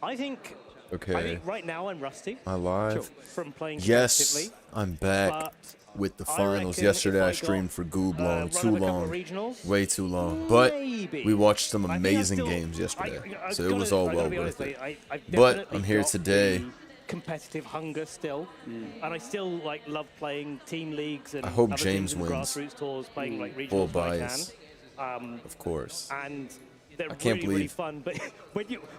I think Okay. right now I'm rusty. I'm live. From playing Yes, collectively, I'm back but with the I finals. reckon Yesterday if I I streamed got, for Goob run long, of too a couple long, regionals, way too long. But maybe. we watched some I think I'm amazing still- games yesterday, I've so it was gotta- all I gotta well be worth honest, it. I've But definitely I'm here got today. the competitive hunger still, and I still like love playing team leagues and I hope other James things in wins. grassroots tours, playing like Full regionals when I bias, can. of course. And they're I can't really believe- fun. But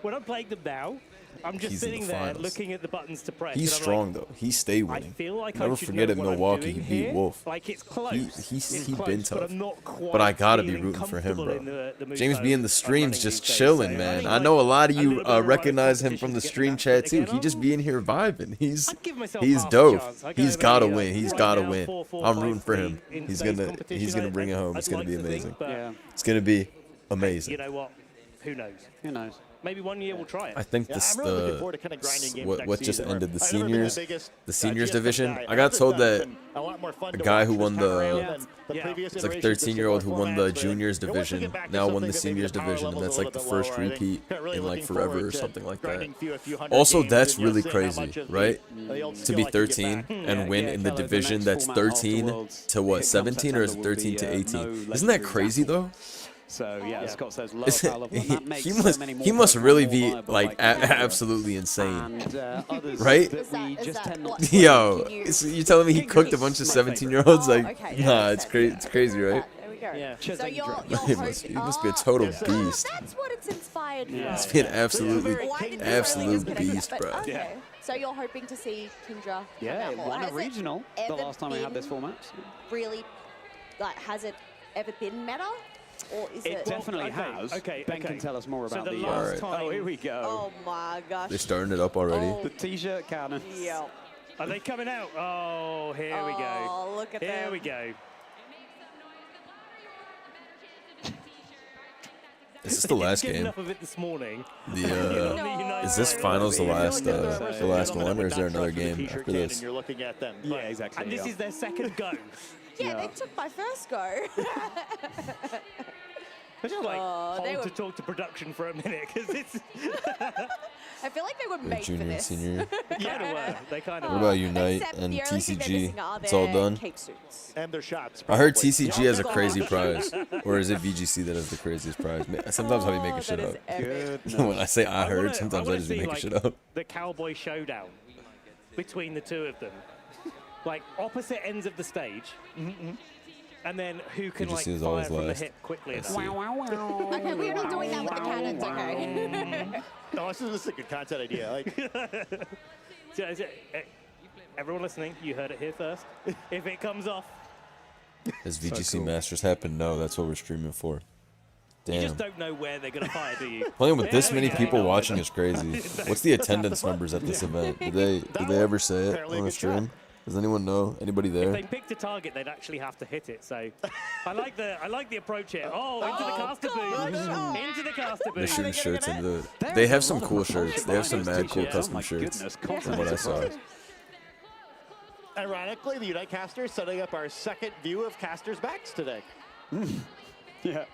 when I'm playing them now, I'm just He's in the sitting there finals. looking at the buttons to press. He's and I'm strong like, though. He stay I winning. feel like Never I should forget know in what I'm Milwaukee doing he beat here. Wolf. Like it's close. He close, been but tough. I'm not quite But I gotta be feeling rooting for him, comfortable bro. in the move James that be in the I'm streams running just these days. chilling, So man. think I like know a lot of a you little bit of recognize him competition from the to get stream that chat bit too. again. He just be in here vibing. I'd give myself He's half a dope. chance. I He's go gotta maybe, win. He's right gotta now, win. 4, 4, I'm 5, rooting for 3 him. in He's today's gonna competition. bring it home. It's I'd gonna like be to think, amazing. but Yeah. It's gonna be you amazing. know what? Who knows? Who knows? Maybe one year we'll try it. I think Yeah, this I'm really looking forward to kind of grinding games what next just season. ended the I've never been seniors. biggest, The seniors GSM division. guy. I got told It's that been a lot more fun a to guy watch who this won time the- around Yeah. than the Yeah. previous it's like a iterations of 13-year-old who similar won the formats, but juniors it wants to division, get back to now won something the that maybe seniors the power division, and level's that's a like the little bit first lower, I think. repeat Really in like looking forever forward or to something like that. grinding a few hundred Also, games that's and, you know, really seeing how crazy, much of the- right? the old To skill be I can get 13 back. and win in the Kello, division next that's format 13 afterwards, to what, come 17 or is it September, will 13 to be, 18? no Isn't that legendary crazy though? battle. So yeah, Scott says lower Is it- power level, and that makes he so must many more he must Pokemon really more be viable, like Kyogre. absolutely insane. And others Right? that we just tend not to Yo, Can you- you're telling me he cooked a Kingdom's bunch of my 17-year-olds? Oh, Like, okay, that nah, makes it's sense. crazy. It's crazy, right? There we go. Yeah. So Chesn't you're drop. He must be a oh, total so beast. that's what it's inspired from. Yeah. Must be an absolutely, Why did this absolute really just connect? beast, But, bro. Okay. Yeah. So you're hoping to see Kindra come Yeah, out it more. won a Has it regional the ever last time we had this been format. Really, like, has it ever been meta? Or is It it? definitely okay, has. okay, Ben okay. can tell us more So about the the. last Alright. time- Oh, here we go. Oh my gosh. They're starting it up already. Oh, The t-shirt cannon. yeah. Are they coming out? Oh, here we go. Oh, look at Here them. we go. Is this the last Didn't get game? enough of it this morning. The No. is this finals the last The one, or is there another game after this? You're looking at them. Yeah, exactly. And this yeah. is their second go. Yeah, Yeah. they took my first go. Just like Oh, they hold to were- talk to production for a minute because it's I feel like they were The made for junior and this. senior. kind of were. They kind of What were. about Unite Except and the only thing they're TCG? missing are It's all their done. cape suits. And their shots. I heard probably. TCG has a Yeah. crazy prize, or is it VGC that has the craziest prize? Sometimes I'll be making Oh, shit that is up. epic. When I say I heard, wanna- sometimes I wanna just be see, making like, shit up. The cowboy showdown between the two of them, like opposite ends of the stage, and then who can like VGC is fire always from the last. hip quickly I enough. see. Okay, we're not doing that with the cannons, okay? No, this is a good content idea. Like, So, everyone listening, you heard it here first. If it comes off, Has VGC Masters happened? No, that's what we're streaming for. you Damn. just don't know where they're gonna fire, do you? Playing with this many Yeah. people watching is crazy. What's the attendance numbers at this event? Did they ever say it Apparently a on the good shot. stream? Does anyone know? Anybody If there? they picked a target, they'd actually have to hit it. So, I like the approach here. Oh, into the caster booth, into the caster They're booth. shooting shirts gonna into it. There They is have a some lot of cool promotion shirts. They have some behind mad cool those custom t-shirts. Oh my shirts. goodness, From what I saw. ironically, the Unite casters setting up our second view of casters' backs today. Yeah.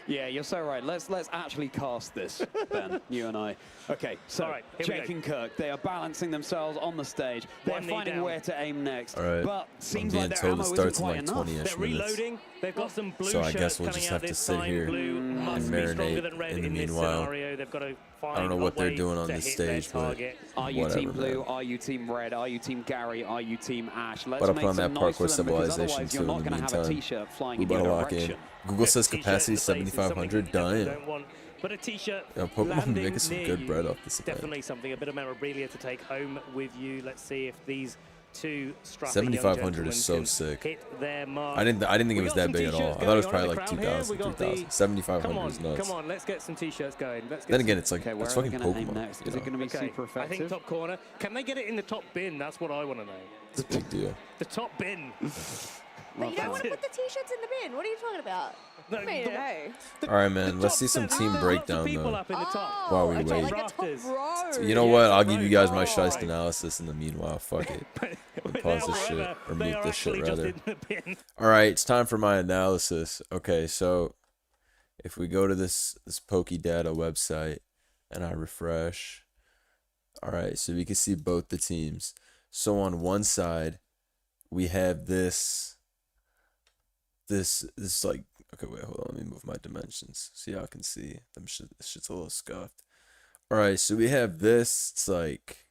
Yeah, you're so right. Let's actually cast this, Ben, you and I. Okay, so All right, here we Jake go. and Kirk, they are balancing themselves on the stage. They're One knee finding down. where to aim next. All right. But seems being like their told ammo it isn't starts in quite like enough. 20-ish They're minutes. reloading. They've got some blue So I shirts guess we'll coming just out have to this sit time. here Blue must and be stronger marinate than red in the in this meanwhile. scenario. They've got to find I don't know what a they're way doing on to this hit their stage, but target. Are you whatever, team blue? man. Are you team red? Are you team Gary? Are you team Ash? Let's But I make put on some that noise parkour for them, because civilization otherwise too you're in not the going to have a meantime. t-shirt flying We in your better lock in. direction. Google says T-shirt in capacity the face is something 7,500. you definitely Dying. don't want. But a t-shirt Yeah, Pokemon landing making some near good you, bread off this event. definitely something, a bit of memorabilia to take home with you. Let's see if these two strapping 7,500 young is so gentlemen sick. can hit their mark. I didn't think it We was got that some big at all. t-shirts I thought it was going probably on in like the crowd here. 2,000, We got 3,000. the- 7,500 is Come nuts. on, let's get some t-shirts going. Let's get Then some- again, it's like Okay, where it's are they fucking going to aim Pokemon. next? You Is it know? going to be Okay, super I effective? think top corner. Can they get it in the top bin? That's what I want to know. It's a big deal. The top bin. But you don't want to That's put the t-shirts in the bin. What are you talking about? No, I mean, hey. All right, man. Let's top see some seven. team Lots of breakdown people though. up in the top. While we okay, wait. like a top Rafters. row. So you know Yeah, what? top I'll give you guys my row. shiest analysis in the meanwhile. Fuck it. But Pause now, this shit, however, or they mute are this shit, actually just rather. in the bin. All right, it's time for my analysis. Okay, so if we go to this PokeData website and I refresh, all right, so we can see both the teams. So on one side, we have this like, okay, wait, hold on, let me move my dimensions so y'all can see. This shit's a little scuffed. All right, so we have this. It's like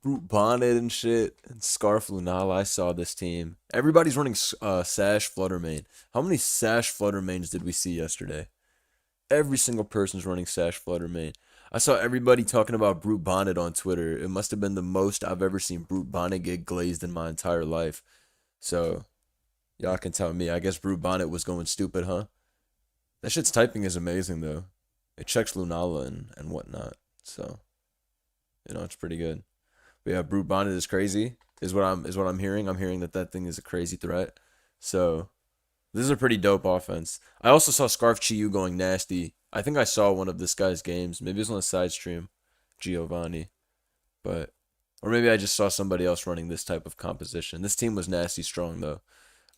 Brute Bonnet and shit, and Scarf Lunala. I saw this team. Everybody's running Sash Fluttermane. How many Sash Fluttermanes did we see yesterday? Every single person's running Sash Fluttermane. I saw everybody talking about Brute Bonnet on Twitter. It must have been the most I've ever seen Brute Bonnet get glazed in my entire life. So, y'all can tell me. I guess Brute Bonnet was going stupid, huh? That shit's typing is amazing, though. It checks Lunala and whatnot. So, you know, it's pretty good. But yeah, Brute Bonnet is crazy, is what I'm hearing. I'm hearing that thing is a crazy threat. So, this is a pretty dope offense. I also saw Scarf Chiyu going nasty. I think I saw one of this guy's games. Maybe it was on a side stream, Giovanni. Or maybe I just saw somebody else running this type of composition. This team was nasty strong, though.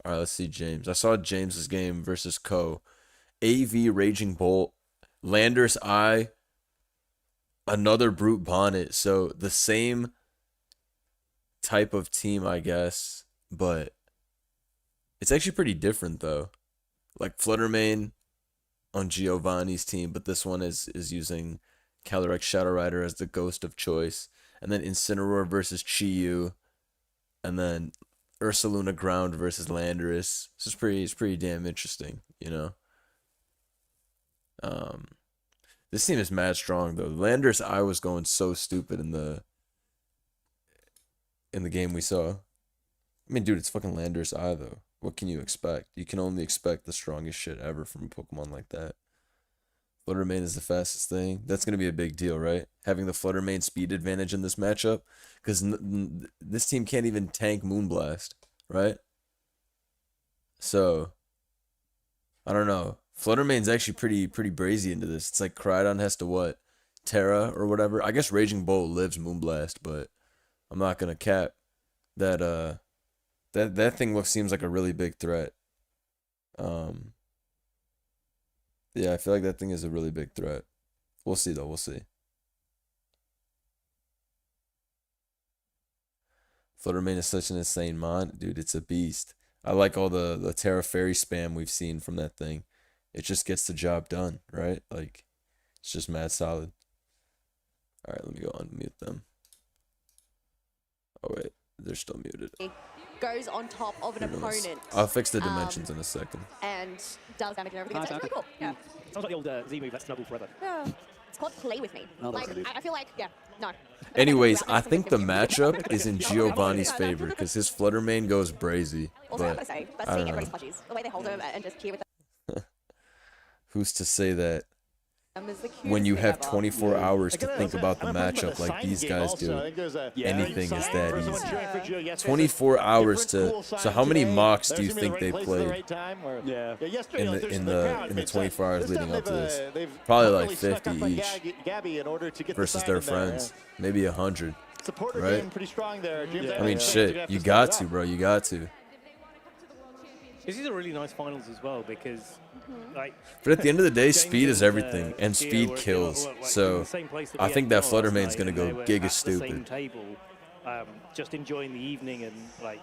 All right, let's see James. I saw James's game versus Ko. AV Raging Bolt, Landorus Eye, another Brute Bonnet. So the same type of team, I guess, but it's actually pretty different, though. Like Fluttermane on Giovanni's team, but this one is using Calyrex Shadow Rider as the ghost of choice. And then Incineroar versus Chiyu. And then Ursaluna Ground versus Landorus. This is pretty damn interesting, you know. This team is mad strong, though. Landorus I was going so stupid in the game we saw. I mean, dude, it's fucking Landorus Eye, though. What can you expect? You can only expect the strongest shit ever from a Pokemon like that. Fluttermane is the fastest thing. That's going to be a big deal, right? Having the Fluttermane speed advantage in this matchup. Because this team can't even tank Moonblast, right? So, I don't know. Fluttermane's actually pretty brazy into this. It's like Crydon has to what? Terra or whatever. I guess Raging Bolt lives Moonblast, but I'm not going to cap that that thing seems like a really big threat. Yeah, I feel like that thing is a really big threat. We'll see, though. We'll see. Fluttermane is such an insane mon. Dude, it's a beast. I like all the Terra Fairy spam we've seen from that thing. It just gets the job done, right? Like, it's just mad solid. All right, let me go unmute them. Oh, wait. They're still muted. Goes on top of an opponent. I'll fix the dimensions in a second. And does damage and everything. It's really cool. Yeah. Sounds like the old Z move, let's snuggle forever. Yeah. It's called Play With Me. Like, I feel like, yeah, no. Anyways, I think the matchup is in Giovanni's favor because his Fluttermane goes brazy. Also, I But gotta say, I seeing don't everybody's know. plushies, the way they hold them and just cheer with Who's to say that them is the cutest when you thing have ever. 24 hours to think about the And I'm impressed matchup by like the these sign guys gate do? also. I think there's a Anything is sign that for someone easy. cheering for Gio yesterday. 24 hours Different to. cool So sign how many today. mocks do There's you gonna be think the they right place at the played right time where- Yeah. yesterday, in like, the there's in the the crowd. in the It's 24 hours this leading time up to this? they've Probably really like snuck 50 up on each Gabby in order to get the versus sign their in there, friends, maybe 100. yeah. Supporter right? game pretty strong there. James, I mean, think shit, you're gonna you have got step to, it up. bro. You got to. This is a really nice finals as well because, like, But at the end of the day, James speed is and, everything, and Gio speed were- kills. were, like, in So the same place I we think had that last Fluttermane's night, gonna and go they were giga at the stupid. same table, just enjoying the evening, and like,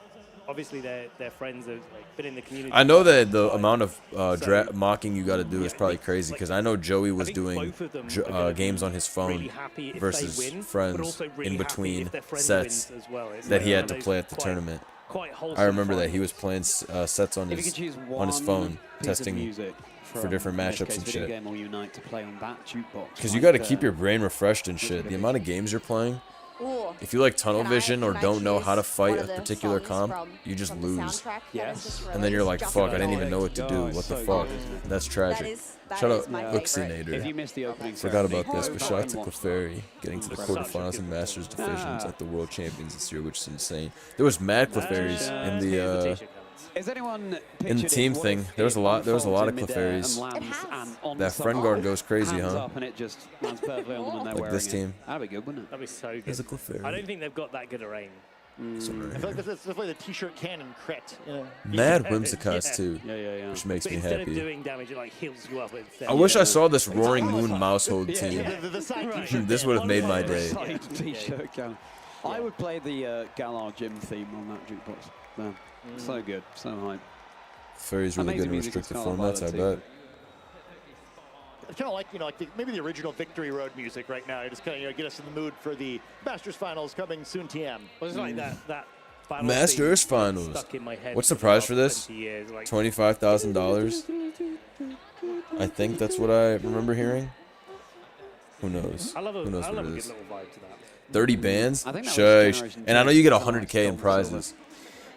obviously their friends have like, been in the community. I know for that the time. amount of So, mocking you got to do is yeah, probably it's crazy like- because I know Joey I was think doing both of them are gonna games be on his phone really happy if versus they win, but friends also really in happy between if their friend sets wins as well. It's that like he one had of to those play at the quite- tournament. quite I wholesome remember that he was finals. playing sets on If you could his choose phone, piece of testing music for different from, in this matchups case, and video shit. game or Unite to play on that jukebox. Because you got to like, keep your brain refreshed and which shit. would The it amount be? of games you're playing, Ooh. if you like tunnel Can vision or can don't know how to choose fight one a of the particular songs comp, from- you just from the lose. soundtrack that Yes. was just And then you're released like, just fuck, I for didn't the even know what to Oh, do. it's What the so fuck? good, isn't it? That's tragic. That Shout is out my Uxinator. favorite. If you missed the opening Forgot about ceremony, this, go but back shout out and to watch Clefairy getting to the Such a quarterfinals good and Masters performance. divisions at the World Champions this year, which is insane. There was mad Clefairies in the Is anyone in the pictured team it? What thing. if There was a it lot. There was a lot of unfolds in midair Clefairies. and lands It has. and on That friend guard goes crazy, hands huh? up and it just lands perfectly on them and they're Like wearing this it. team. That'd be good, wouldn't it? That'd be so good. There's a Clefairy. I don't think they've got that good a aim. Sorry. I feel like that's definitely the T-shirt cannon crit. You know? Mad Whimsicott yeah. too, Yeah. which makes But me instead of happy. doing damage, it like heals you up instead. I wish I saw this Roaring Moon Mousehold team. The side Right. T-shirt. This would have made my day. Side T-shirt Galar. I would play the Galar gym theme on that jukebox. Man, so good, so hype. Furry's really good Amazing in music restricted style formats, I too. bet. It's kind of like, maybe the original Victory Road music right now. Just kind of, get us in the mood for the Masters Finals coming soon, TM. Well, it's like that final Masters theme Finals. stuck in my head What's the for prize last for this? 20 years, like, $25,000. I think that's what I remember hearing. Who knows? I love a, Who knows I what love it a good is? little vibe to that. 30 bands? I think that was Shush. Generation And I know 2. you get Kinda like 100K in Gold prizes,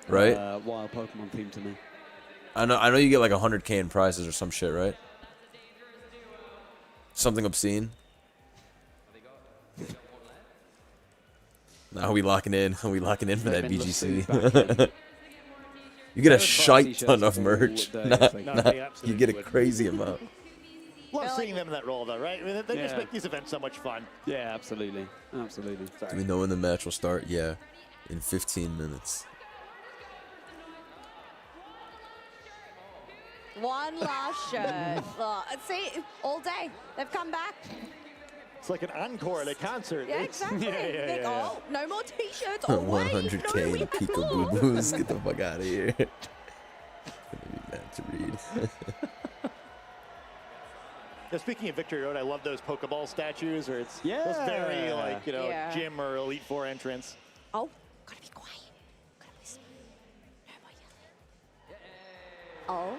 right? Wild Pokemon theme to me. I know you get like 100K in prizes or some shit, right? Something obscene. Now we locking in. Are we locking in for that VGC? You get a shite ton of merch. You get a crazy amount. Love seeing them in that role, though, right? I mean, they just Yeah. make these events so much fun. Yeah, absolutely. Absolutely. Do we know when the match will start? Yeah, in 15 minutes. One last shirt. See, all day. They've come back. It's like an encore at a concert. Yeah, It's- exactly. Yeah. Think, oh, no more T-shirts. Oh, wait, 100K no, in we have peekaboo more. boos. Get the fuck out of here. Gonna be mad to read. Now, speaking of Victory Road, I love those Pokeball statues, or it's those very, Yeah. Yeah. gym or Elite Four entrance. Oh, gotta be quiet. Gotta be small. No more yelling. Oh,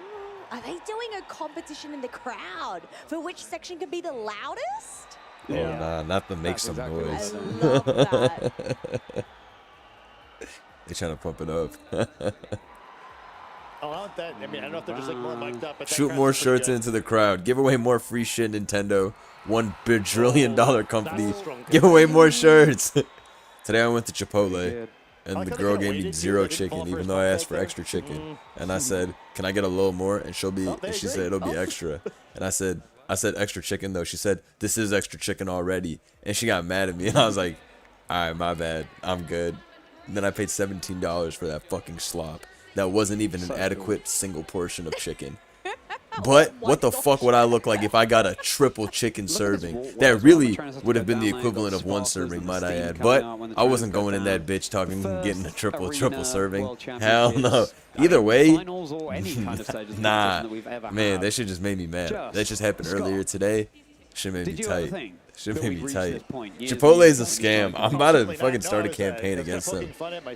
are they doing a competition in the crowd for which section can be the loudest? Oh, nah, not the make That's some exactly what I noise. love that. They trying to pump it up. Oh, I want that. I mean, I don't know if they're just like more mic'd up, but that Shoot crowd's more pretty shirts good. into the crowd. Give away more free shit, Nintendo. $1 bajillion company. That's a strong Give away more shirts. Today I went to Chipotle, I and like the how they girl kinda gave me waited 0 too. They didn't fall chicken, for even his though I pump asked for fake extra there. chicken. And I said, "Can I get a little more?" And she'll be, Oh, they and she agree. said, "It'll be Oh. extra." And I said extra chicken though. She said, "This is extra chicken already," and she got mad at me. And I was like, "All right, my bad. I'm good." And then I paid $17 for that fucking slop. That wasn't even an adequate single portion of chicken. But what the fuck would I look like if I got a triple chicken serving? That really would have been the equivalent of one serving, might I add. But I wasn't going in that bitch talking getting a triple serving. Hell no. Either way, nah, man, that shit just made me mad. That just happened earlier today. Shit made me tight. Shit made me tight. Chipotle is a scam. I'm about to fucking start a campaign against them.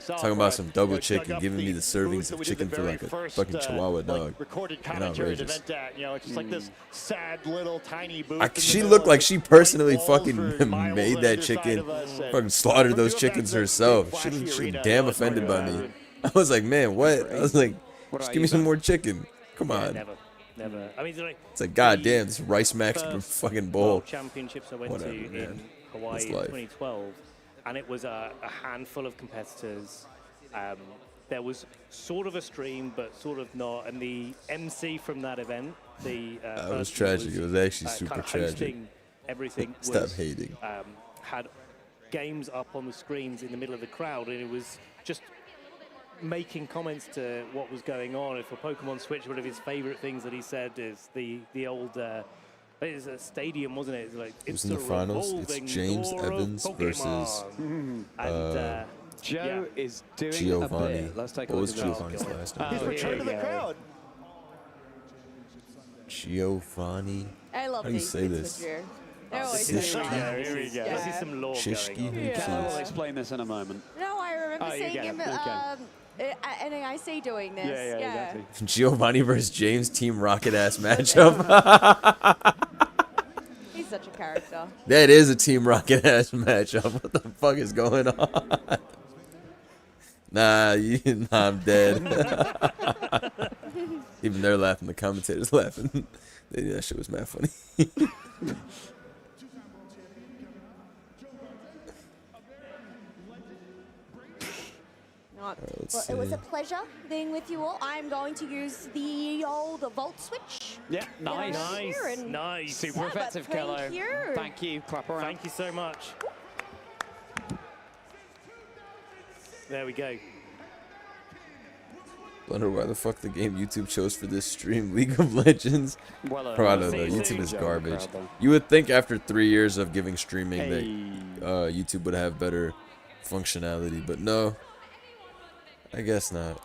Talking about some double chicken, giving me the servings of chicken for like a fucking Chihuahua dog. Recorded And commentary at outrageous. event at, it's just like this sad little tiny booth. in the She middle looked of like the she white personally walls fucking for miles made on that either side chicken, of us, and fucking slaughtered those we're doing chickens that big, herself. flashy She arena damn that offended by was me. I was like, man, what? I was like, just give me some more chicken. Come Yeah, on. never. I mean, like, It's like, goddamn, this rice max fucking bowl. World Championships I went Whatever, to man. in Hawaii That's in life. 2012, and it was a handful of competitors. There was sort of a stream, but sort of not. And the MC from that event, the It was person tragic. who It was actually kind super of tragic. hosting everything. Stop was, hating. had games up on the screens in the middle of the crowd, and it was just making comments to what was going on. For Pokemon Switch, one of his favorite things that he said is the old. It was a stadium, wasn't it? It's like Who's it's in the the finals? It's revolving James door of Evans Pokemon. versus, and Joe is doing a Giovanni. bit. Let's take a What look was at this. Giovanni's last name? He's Oh, returned to here the we go. crowd. Giovanni. I love How do you these say bits this? with you. They This always is- do Shishki. that. Here we go. Yeah. This is some lore Shishki. going on. Yeah. Galar will explain this in a moment. No, I remember Oh, you seeing get him it, okay. at NAIC doing this. Yeah, exactly. Giovanni versus James, Team Rocket ass matchup. He's such a character. That is a Team Rocket ass matchup. What the fuck is going on? Nah, I'm dead. Even they're laughing. The commentators laughing. They knew that shit was mad funny. let's Well, it was see. a pleasure being with you all. I'm going to use the old vault switch. Yeah, nice. Nice. Nice, Here and- nice. Super Yeah, but effective, thank Kello. you. Thank you. Clap around. Thank you so much. There we go. Wonder why the fuck the game YouTube chose for this stream, League of Legends. Well, Bro, I don't know. see, YouTube is Joe, garbage. crowd, though. You would think after 3 years of giving streaming Hey. that YouTube would have better functionality, but no. I guess not.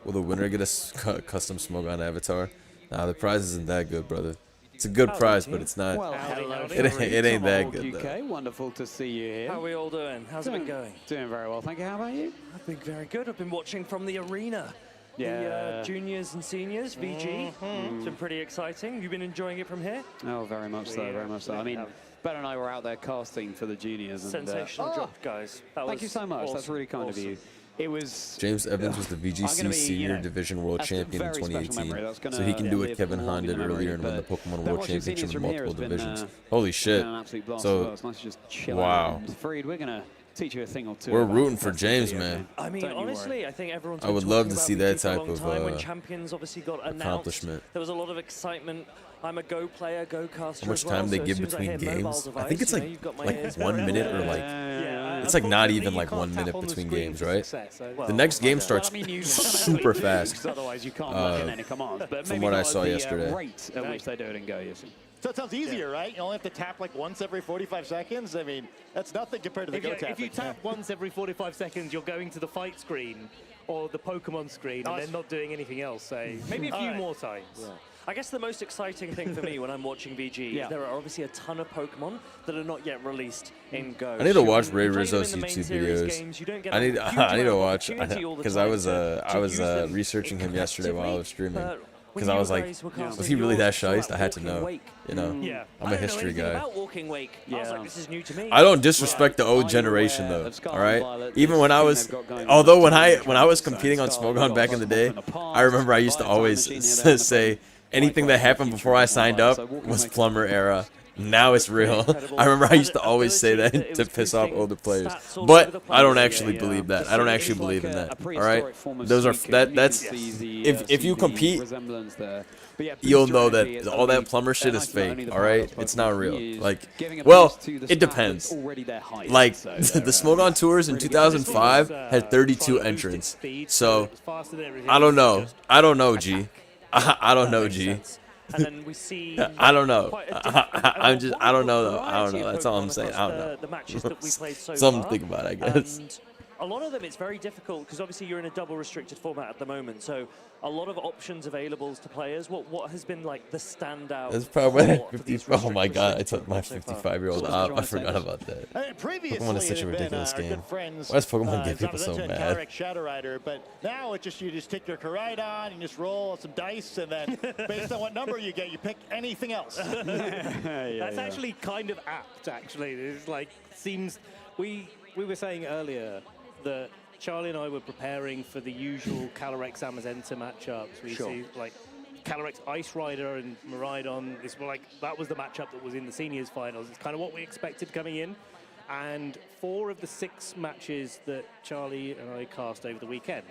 Will the winner get a custom Smogon avatar? Nah, the prize isn't that good, brother. It's a good prize, but it's not. Well, Howdy, hello, howdy. It ain't that Tom good, Hawk though. UK, wonderful to see you here. How are we all doing? How's it been going? Doing very well, thank you. How about you? I've been very good. I've been watching from the arena. The Yeah. juniors and seniors, VG. It's been pretty exciting. You've been enjoying it from here? Oh, very much so, very much so. I mean, Ben and I were out there casting for the juniors. And, Sensational job, guys. That Thank you was so much. That's awesome. really kind of Awesome. you. It was. James Evans was the I'm VGC gonna be, you Senior know, Division World that's a Champion in very special 2018, memory. That's gonna so he can do what live Kevin long Hahn in did the memory, earlier and win the but Pokemon then World watching Championship seniors in from here multiple has been, divisions. uh, Holy It's shit. been an absolute blast. So- as well. It's nice to just chill Wow. out. And Fareed, we're gonna teach you a thing or two. We're about rooting for that's the James, video man. game. I mean, Don't you worry. honestly, I think everyone's I been would love talking to about see VG that for a type long of, time. When Champions obviously got announced, accomplishment. there was a lot of excitement. I'm a Go player, Go caster How much as well, time they so as give soon as I between hear mobile games? I device, think it's you know, like you've got my like ears 1 there. minute or like Yeah. it's like not Unfortunately, even you like can't 1 tap minute on the between screen games, for right? success, so- Well, The next game yeah. starts Well, I mean, you super do, fast. 'cause otherwise you can't lock in any commands. But from maybe what I not saw at the, yesterday. rate at which they do it in Go, you see. So it sounds easier, right? You only have to tap like once every 45 seconds. I mean, that's nothing compared to the If Go you, tapping. if you tap once every 45 seconds, you're going to the fight screen or the Pokemon screen and then not doing anything else. So maybe a few more times. I guess the most exciting thing for me when I'm watching VG Yeah. is there are obviously a ton of Pokemon that are not yet released in Go. I need to So watch when Ray you play them Rizzo's in the main YouTube series videos. games, you don't get I a need huge I need amount to of watch opportunity all the because I time was to use them researching him yesterday while I was streaming. But when 'Cause I you was like, guys were yeah. casting, was he really you're that still shiced? at I had to Walking know. Wake. You know, Yeah. I'm I a don't know history anything guy. about Walking Wake. I was Yeah. like, this is new to me. I don't disrespect the Are old you generation aware though, of Scarlet all right? Violet, Even this when I thing was, they've got going although on when I Scarlet was Violet, competing on Scarlet Smogon back in the Violet day, from the past, I remember I used to Violet Time always Machine here, they're say on the anything that happened before I signed up was Plumber era. Now it's real. I remember I used to always say that to piss off older players, but I don't actually believe that. I don't actually believe in that. All right, those are that's if you compete, you'll know that all that Plumber shit is fake. All right, it's not real. Like, well, it depends. Like the Smogon tours in 2005 had 32 entrants, so I don't know. I don't know, G. I don't know, G. And then we see I don't know. quite a different- I'm just, I don't know though. I don't variety know. of That's all I'm Pokemon saying. I don't across know. The matches that we played so Something far. to think about, I guess. And a lot of them, it's very difficult because obviously you're in a double restricted format at the moment. So a lot of options available to players. What has been like the standout? That's probably for these 50. Oh my restricted god, I restricted took my Pokemon so far? 55-year-old out. I forgot about that. Previously, Pokemon is such a it had been, ridiculous our game. good friends, Why does Pokemon get people so Zamazenta and mad? Kyrek Shadow Rider, but now it just you just take your Koraidon, you just roll some dice, and then based on what number you get, you pick anything else. That's actually kind of apt, actually. It's like, seems, we were saying earlier that Charlie and I were preparing for the usual Calyrex Zamazenta matchups. We see like Calyrex Ice Rider and Miraidon. It's like that was the matchup that was in the seniors finals. It's kind of what we expected coming in. And 4 of the 6 matches that Charlie and I cast over the weekend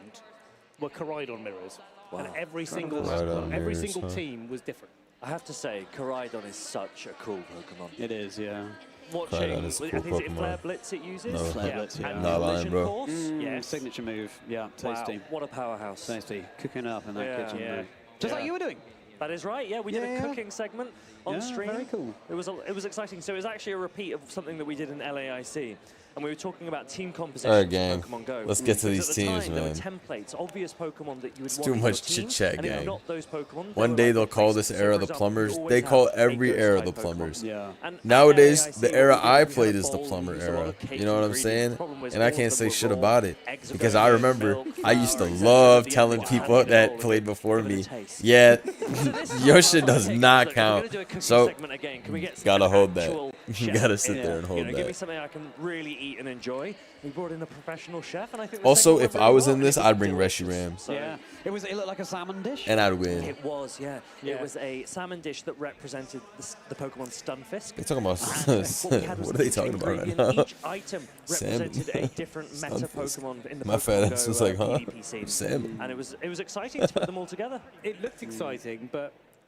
were Koraidon mirrors. And every single Koraidon mirrors, single huh? team was different. I have to say, Koraidon is such a cool Pokemon. It is, yeah. Watching, Koraidon is a cool I think, is it Pokemon. Flare Blitz it uses? No. Flare Blitz, yeah. And Not lying, Collision bro. Force? Yes. Signature move, yeah, Wow, tasty. what a powerhouse. Tasty. Cooking up in that Yeah. kitchen. Yeah. room. Just like you were doing. That is right, yeah. We did Yeah. a cooking segment on Yeah, stream. very cool. It was exciting. So it was actually a repeat of something that we did in LAIC. And we were talking about team composition All right, gang. for Pokemon Go. Let's get to Because these at the teams, time, man. There were templates, obvious Pokemon that you would It's want too in much your team, chit-chat, and if gang. not those Pokemon, One there day were they'll other call places. this So, era for the example, Plumbers. you always They have call a every Ghost era type the Pokemon. Plumbers. Yeah. And at Nowadays, LAIC, the what era we did I was we played had a is the bowl, Plumber we used a lot era. of cake You know what I'm ingredients. saying? The problem was And I all of can't them say were shit raw. about it Eggs are because very I good, remember milk, I used to flour, love the telling end people one, that all of played it. before Give it a me, taste. yeah, So this your time, shit does okay, not look, we're gonna count. do a cooking So segment again. Can we get gotta an hold that. actual You chef gotta sit in there there? and hold Give me that. something I can really eat and enjoy. We brought in a professional chef, and I think. the Also, segment if went I really was well, in and this, it was I'd bring delicious. Reshiram. So Yeah. It looked like a salmon dish. And I'd win. It was, yeah. Yeah. It was a salmon dish that represented the Pokemon Stunfisk. They talking about What we had was what are they each talking about right ingredient, now? Each item represented a different meta Stunfisk. Pokemon in the My Pokemon fat Go, ass was like, huh? PvP scene. Salmon. And it was exciting to put them all together. It looked exciting, but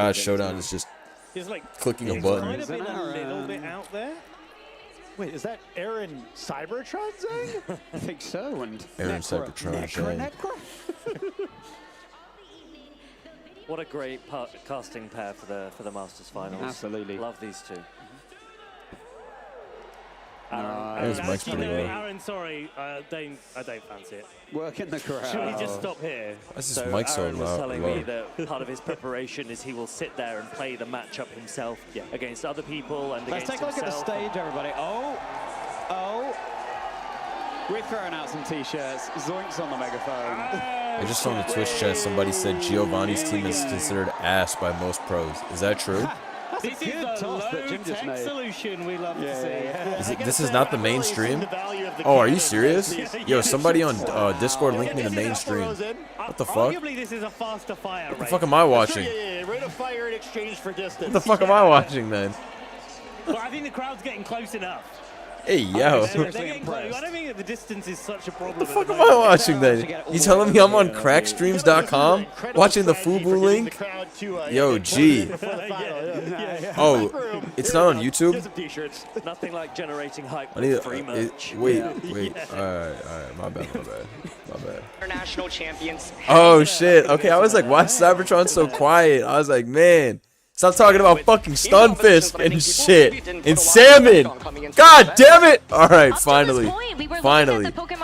God things Showdown now. is just He's like clicking a he's button. Might have been a little bit out there. Wait, is that Aaron Cybertron saying? I think so. And Aaron Cybertron. Zhang. What a great casting pair for the Masters finals. Absolutely. Love these two. There's Mike's Actually, pretty no, well. Aaron, sorry, I don't fancy it. Work in the crowd. Should we just stop here? This is So Mike so Aaron was loud. telling me that part of his preparation is he will sit there and play the matchup himself against other people and Let's against take a look at the himself. stage, everybody. Oh. We're throwing out some T-shirts. Zoinks on the megaphone. I just saw in the Twitch chat somebody said Giovanni's team is considered ass by most pros. Is that true? This is good the toss that Jim just low-tech made. solution we love to see. This is not the main stream? Oh, are you serious? Yo, somebody on Discord linked me the main stream. What the fuck? Arguably, this is a faster fire What the rate. fuck am I watching? Yeah, rate of fire in exchange for distance. What the fuck am I watching then? But I think the crowd's getting close enough. Hey, yo. They're getting close. I don't think that the distance is such a problem. What the fuck am I watching then? You telling me I'm on crackstreams.com watching the FUBU link? Yo, G. Oh, it's not on YouTube? Nothing like generating hype I need with free merch. wait. Alright, my bad. International champions. Oh shit. Okay, I was like, why is Cybertron so quiet? I was like, man, stop talking about fucking Stunfisk and shit and salmon. God damn it! All right, finally.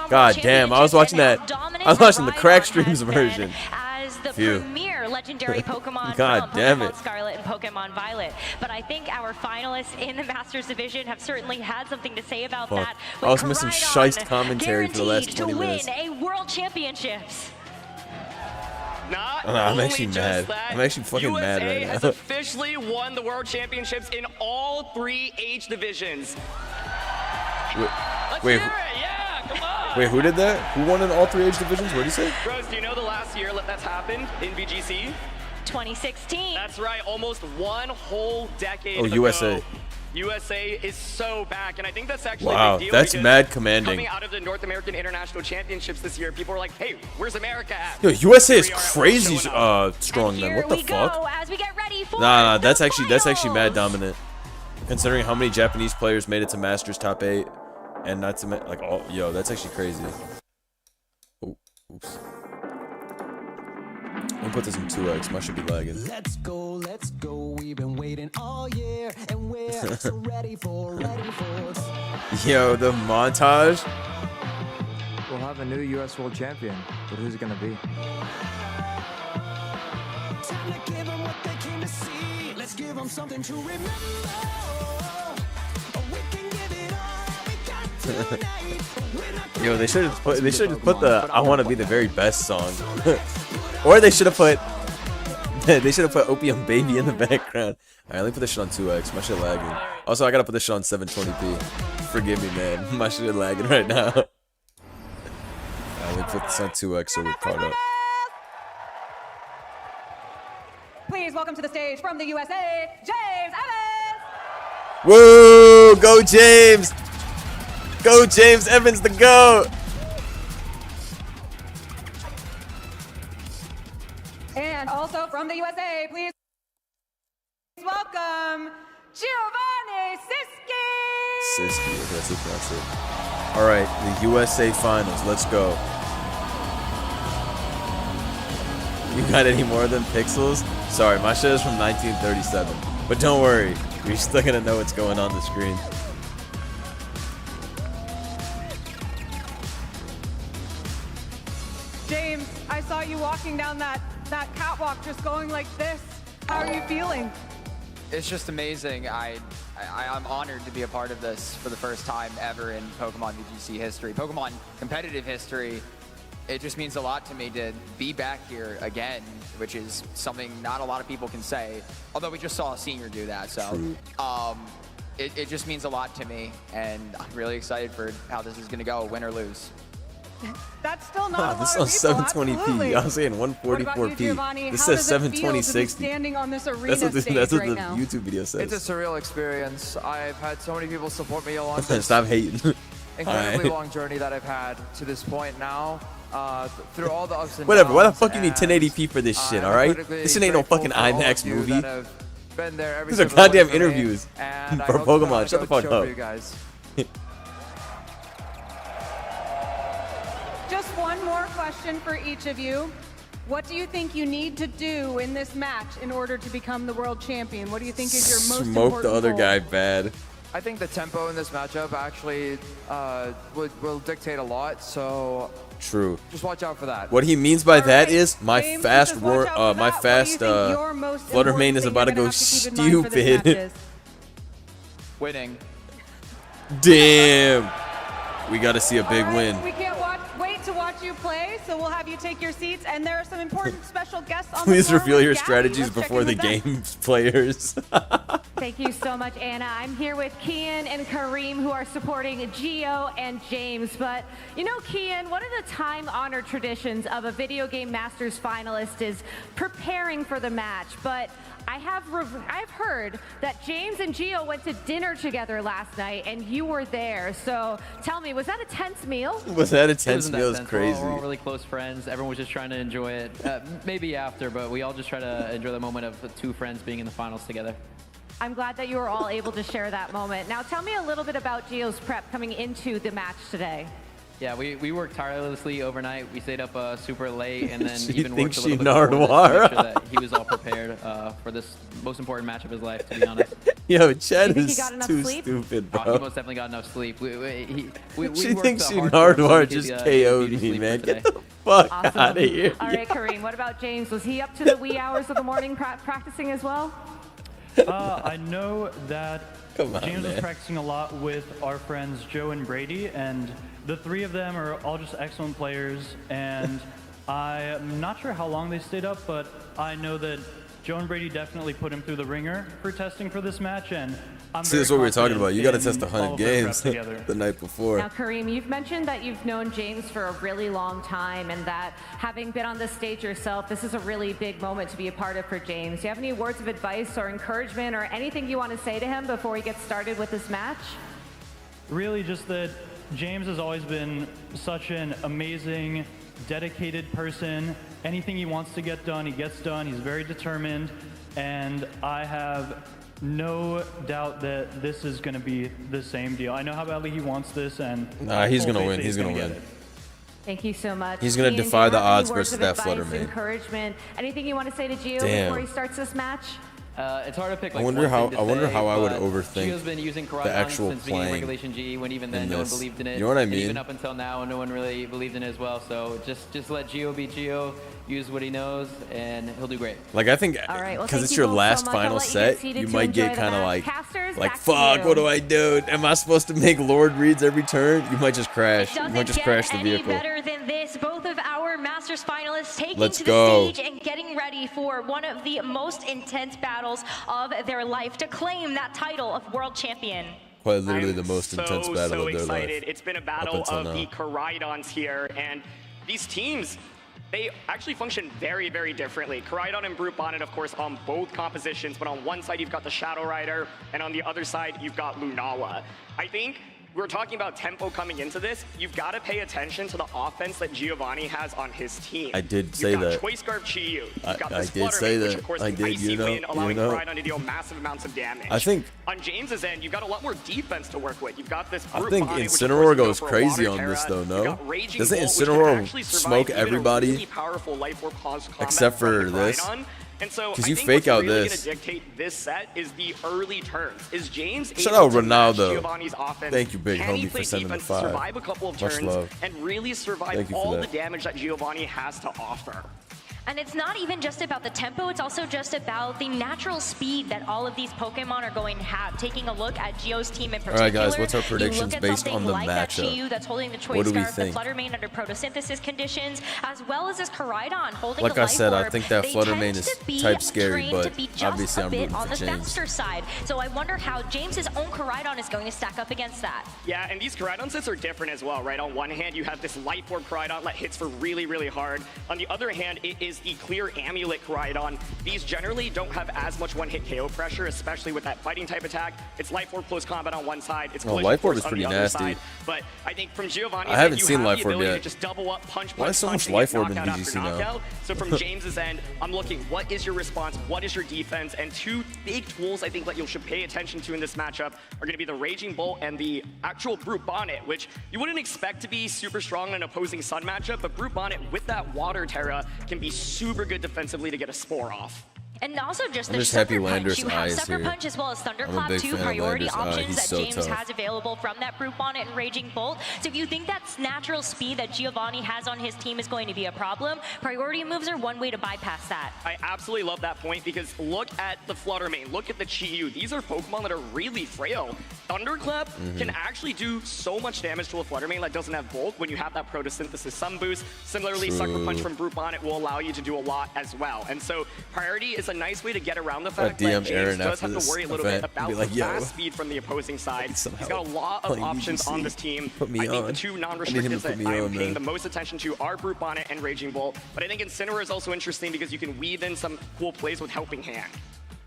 God damn, I was watching that. I was watching the crack streams version. As the Phew. premier legendary Pokemon God from damn Pokemon it. Scarlet and Pokemon Violet. But I think our finalists in the Masters division have certainly had something to say about Fuck. that. I was missing Koraidon shite commentary for the last guaranteed 20 minutes. to win a World Championships. Not I'm only actually just mad. that, I'm actually fucking USA mad right has now. officially won the World Championships in all 3 age divisions. Let's Wait, hear it. Yeah, come on. Wait, who did that? Who won in all 3 age divisions? What did you say? Rose, do you know the last year that's happened in VGC? 2016. That's right, almost one whole decade ago. USA. USA is so back, and I think that's actually a Wow, big deal that's because mad commanding. Coming out of the North American International Championships this year, people were like, hey, where's America at? Yo, USA is We are crazy showing up. strong, And man. here What the we fuck? go as we get ready for Nah, the that's actually mad finals. dominant. Considering how many Japanese players made it to Masters top 8, and not to like all. Yo, that's actually crazy. Oh, oops. I'm gonna put this in 2x. Mine should be lagging. Let's go, we've been waiting all year, and we're so ready for Yo, the montage. We'll have a new U.S. World Champion, but who's it gonna be? time to give them what they came to see. Let's give them something to remember. We can give it all we got tonight. Yo, they should have put the "I Want to Be the Very Best" song, or they should have put Opium Baby in the background. All right, let me put this shit on 2x. My shit lagging. Also, I gotta put this shit on 720p. Forgive me, man. My shit lagging right now. All right, let me put this on 2x so we're caught up. Please welcome to the stage from the USA, James Evans! Woo! Go James! Go James Evans, the GOAT! And also from the USA, please welcome Giovanni Siski! Siski, that's it. All right, the USA Finals. Let's go. You got any more than pixels? Sorry, my shit is from 1937. But don't worry, you're still gonna know what's going on the screen. James, I saw you walking down that catwalk just going like this. How are you feeling? It's just amazing. I'm honored to be a part of this for the first time ever in Pokemon VGC history. Pokemon competitive history. It just means a lot to me to be back here again, which is something not a lot of people can say. Although we just saw a senior do that, so it just means a lot to me, and I'm really excited for how this is going to go, win or lose. That's still not a lot This of is people, on 720p. absolutely. I was saying What about you, 144p. Giovanni? This How says does it feel to be 72060. standing on this arena That's what the stage right the now? YouTube video says. It's a surreal experience. I've had so many people support me along this Stop hating. incredibly Alright. long journey that I've had to this point now. Through all the ups and Whatever. Why the downs, fuck you need and 1080p for this shit? I'm All right. critically This shit ain't no grateful fucking for all of IMAX you movie. that have been there every These are step of the way goddamn for me, interviews and I for hope to put on Pokemon. a Shut the good fuck show for up. you guys. Just one more question for each of you. What do you think you need to do in this match in order to become the world champion? What do you think is your most Smoke important the other goal? guy bad. I think the tempo in this matchup actually will dictate a lot, so True. just watch out for that. What he means by that right, is my James, fast just watch out for my that. fast What do you think your most Flutter important Mane is thing about to you're gonna go have to keep in mind for this match stupid. is? Winning. Damn. We got to see a big All right, win. We can't wait to watch you play, so we'll have you take your seats. And there are some important special guests on Please the floor reveal with your Gabby. strategies Let's check before in the with them. game players. Thank you so much, Anna. I'm here with Kian and Kareem, who are supporting Gio and James. But you know, Kian, one of the time-honored traditions of a video game Masters finalist is preparing for the match. But I've heard that James and Gio went to dinner together last night, and you were there. So tell me, was that a tense meal? Was that a It tense wasn't that meal? It's tense. crazy. We're all really close friends. Everyone was just trying to enjoy it. Maybe after, but we all just try to enjoy the moment of the two friends being in the finals together. I'm glad that you were all able to share that moment. Now tell me a little bit about Gio's prep coming into the match today. Yeah, we worked tirelessly overnight. We stayed up super late, and then She even thinks worked a little she bit before this to make Nardwuar. sure that he was all prepared for this most important match of his life, to be honest. Yo, Chad think he is got enough too sleep? stupid, Oh, he bro. most definitely got enough sleep. We She worked thinks she hard for him so Nardwuar he could, just get KO'd beauty me, sleep man. for Get today. the fuck Awesome. out of here. All right, Kareem, what about James? Was he up to the wee hours of the morning practicing as well? I know that Come on, James man. was practicing a lot with our friends Joe and Brady, and the three of them are all just excellent players, and I'm not sure how long they stayed up, but I know that Joe and Brady definitely put him through the ringer for testing for this match, and I'm See, very that's what we were talking confident about. You got to in test all 100 of their games prep together. the night before. Now, Kareem, you've mentioned that you've known James for a really long time and that having been on the stage yourself, this is a really big moment to be a part of for James. Do you have any words of advice or encouragement or anything you want to say to him before he gets started with this match? Really just that James has always been such an amazing, dedicated person. Anything he wants to get done, he gets done. He's very determined, and I have no doubt that this is going to be the same deal. I know how badly he wants this, and Nah, he's full gonna faith win. that He's gonna get win. it. Thank you so much. He's gonna Ian, do defy you the have any odds words versus of that advice, Fluttermane. encouragement, anything you want to say to Gio Damn. before he starts this match? It's hard to pick. I Like, wonder one how- thing to I wonder say, how I would but overthink Gio's been using the Koraidon actual since beginning of playing Regulation G, when even then in no one this. believed in it. You know what I And mean? even up until now, no one really believed in it as well. So just let Gio be Gio, use what he knows, and he'll do great. Like, I think All right, well, because thank it's you your both so last much. I'll final let you get set, seated you to might enjoy get the kind of match. like, Casters, like back to fuck, you. what do I do? Am I supposed to make Lord reads every turn? You might just crash. You Doesn't might just get crash the any vehicle. better than this. Both of our Masters finalists taking Let's to go. the stage and getting ready for one of the most intense battles of their life to claim that title of world champion. Quite literally I'm the most intense battle so of their excited. life. It's been a up battle until of now. the Koraidons here, and these teams, they actually function very, very differently. Koraidon and Brute Bonnet, of course, on both compositions, but on one side you've got the Shadow Rider, and on the other side you've got Lunala. I think we're talking about tempo coming into this. You've got to pay attention to the offense that Giovanni has on his team. I did say You've got that. Choice Scarf Chiyu. You've got I this did say Fluttermane, which that. of course I can did, icy you know, win, allowing you know. Koraidon to deal massive amounts of damage. I think- on James's end, you've got a lot more defense to work with. You've got this I Brute think Bonnet, which of course Incineroar can go goes for a crazy Water on this Terra. though, You've no? got Raging Doesn't Bolt, which can Incineroar actually survive smoke even a everybody really powerful Life Orb combat except from for the this? Koraidon? And so 'Cause I you think fake what's out really this. going to dictate this set is the early turns. Is James Shout able out to match Ronaldo. Giovanni's offense? Thank you, big Can he homie, play for sending the defense, 5. survive a couple of Much turns, love. and really survive Thank you for all the that. damage that Giovanni has to offer? And it's not even just about the tempo, it's also just about the natural speed that all of these Pokemon are going to have. Taking a look at Gio's team in particular. All right, guys, what's our you predictions look at based something on the like that matchup? Chiyu that's holding the Choice What do we Scarf, the think? Fluttermane under photosynthesis conditions, as well as this Koraidon holding Like the I Life said, I Orb. think that They Fluttermane tend is to be type scary, trained but to be just obviously a I'm bit rooting on for the James. faster side. So I wonder how James's own Koraidon is going to stack up against that. Yeah, and these Koraidon sets are different as well, right? On one hand, you have this Life Orb Koraidon that hits for really, really hard. On the other hand, it is is the clear Amulet Koraidon. These generally don't have as much one-hit KO pressure, especially with that fighting type attack. It's Life Orb close combat on one side. It's Collision Life Orb Force is on pretty the other nasty. side. But I think from Giovanni, I haven't you seen have Life the Orb ability yet. to just double up, punch, Why is so punch, much and Life get Orb in knockout after VGC now? knockout. So from James's end, I'm looking, what is your response? What is your defense? And two big tools I think that you should pay attention to in this matchup are going to be the Raging Bolt and the actual Brute Bonnet, which you wouldn't expect to be super strong in an opposing Sun matchup, but Brute Bonnet with that Water Terra can be super good defensively to get a Spore off. And also just I'm the just happy Sucker Punch. Landers' You have eyes Sucker here. Punch as well as I'm a Thunderclap, big two fan of priority Landers' options he's that so James tough. has available from that Brute Bonnet and Raging Bolt. So if you think that's natural speed that Giovanni has on his team is going to be a problem, priority moves are one way to bypass that. I absolutely love that point because look at the Flutter Mane, look at the Chi-Yu. These are Pokemon that are really frail. Thunderclap can actually do so much damage to a Flutter Mane that doesn't have bulk when you have that Photosynthesis Sun boost. Similarly, True. Sucker Punch from Brute Bonnet will allow you to do a lot as well. And so priority is a nice way to get around the fact DM that James Aaron does after have to this worry a little bit event and about be like, the "Yo, fast speed from the opposing side. He's somehow got a lot of playing options VGC. on this team. Put me I think on. the two I need him non-restricteds to put that me I'm on, paying man. the most attention to are Brute Bonnet and Raging Bolt. But I think Incineroar is also interesting because you can weave in some cool plays with Helping Hand.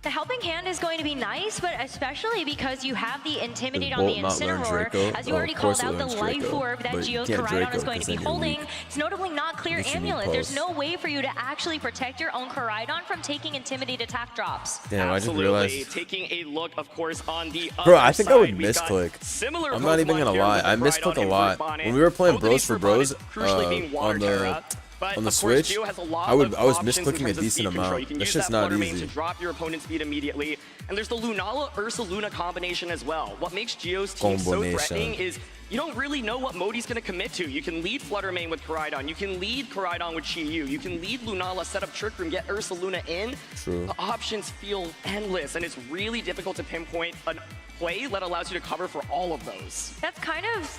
The Helping Hand is going to be nice, but especially because you have the Intimidate Does on the Bolt not learn Incineroar. Draco? As you Oh, already of course called it out, the learns Life Draco, Orb that but you Geo's can't Koraidon Draco is going to 'cause be then you're holding. weak. It's notably not clear At least you need Amulet. There's pulse. no way for you to actually protect your own Koraidon from taking Intimidate attack drops. Damn, Absolutely. I just realized. Taking a look, of course, on the Bro, other I think side, I would we've got misclick. similar I'm not even Pokemon gonna here lie. with I the misclick Koraidon a and lot. Brute Bonnet. When we were playing Both of Bros these for Brute Bonnets Bros crucially being Water on Terra. the But on the of course, Switch, Geo has a lot I was of options in misclicking a terms of decent speed control. amount. You can That's use just that not Flutter Mane easy. to drop your opponent's speed immediately. And there's the Lunala Ursaluna combination as well. What makes Geo's team so Combination. threatening is you don't really know what mode he's going to commit to. You can lead Flutter Mane with Koraidon. You can lead Koraidon with Chi-Yu. You can lead Lunala, set up Trick Room, get Ursaluna in. True. The options feel endless, and it's really difficult to pinpoint a play that allows you to cover for all of those. That's kind of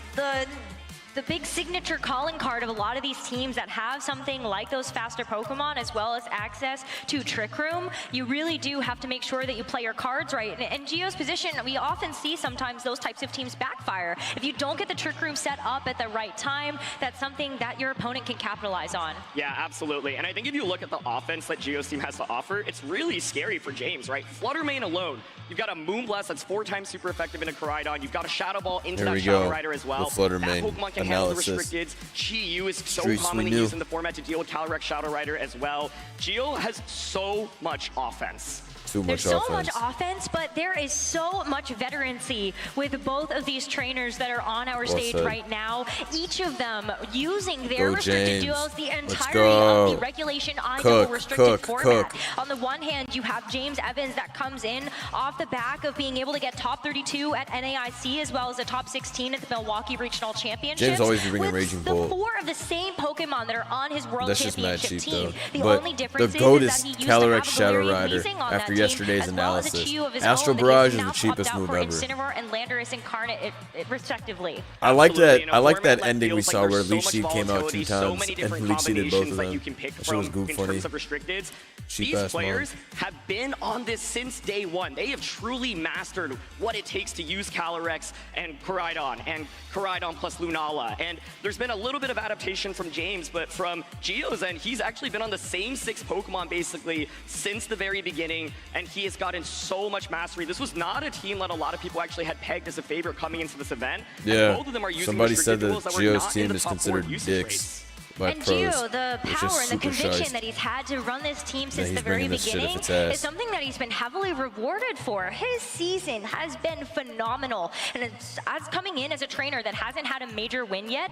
the big signature calling card of a lot of these teams that have something like those faster Pokemon as well as access to Trick Room. You really do have to make sure that you play your cards right. And Geo's position, we often see sometimes those types of teams backfire. If you don't get the Trick Room set up at the right time, that's something that your opponent can capitalize on. Yeah, absolutely. And I think if you look at the offense that Geo's team has to offer, it's really scary for James, right? Flutter Mane alone, you've got a Moonblast that's 4 times super effective in a Koraidon. You've got a Shadow Ball into There that we Shadow go. Rider as well. The Flutter That Mane Pokemon can handle the analysis. restricteds. Chi-Yu is so Streets we commonly knew. used in the format to deal with Calyrex Shadow Rider as well. Geo has so much offense. Too much There's so offense. much offense, but there is so much veterancy with both of these trainers that are on our Well stage said. right now. Each of them using their Go, restricted James. duos, the Let's entirety go. of the regulation I Cook, restricted cook, format. cook. On the one hand, you have James Evans that comes in off the back of being able to get top 32 at NAIC as well as a top 16 at the Milwaukee Regional Championships. James always be bringing with Raging the Bolt. 4 of the same Pokemon that are on his World That's just mad Championship cheap, team. though. The But only difference the GOAT is is that he used Calyrex to Shadow have a Rider Leasing on after that yesterday's team, as well as a analysis. Chi-Yu of his Astral own that Barrage he's is now the swapped cheapest out move for ever. Incineroar and Landorus Incarnate, respectively. I like Absolutely. that. In a I like format that ending we feels like saw there's where so Leech much Seed came out 2 volatility, so times many and different Leech Seeded both of combinations that them. you can pick That shit was from goof in funny. terms of restricteds. Cheap These ass players have been on this since day one. They have truly mastered what it takes to use Calyrex and Koraidon plus Lunala. And there's been a little bit of adaptation from James, but from Geo's end, he's actually been on the same 6 Pokemon basically since the very beginning, and he has gotten so much mastery. This was not a team that a lot of people actually had pegged as a favorite coming into this event. Yeah. And both of them are using Somebody said restricted that duels that were Geo's not in team the is top 4 considered usage dicks rates. by And pros. Gio, the It's power just and the super conviction shite. that he's had to run this team since he's the very bringing this shit if beginning it's ass. is something that he's been heavily rewarded for. His season has been phenomenal. And as coming in as a trainer that hasn't had a major win yet,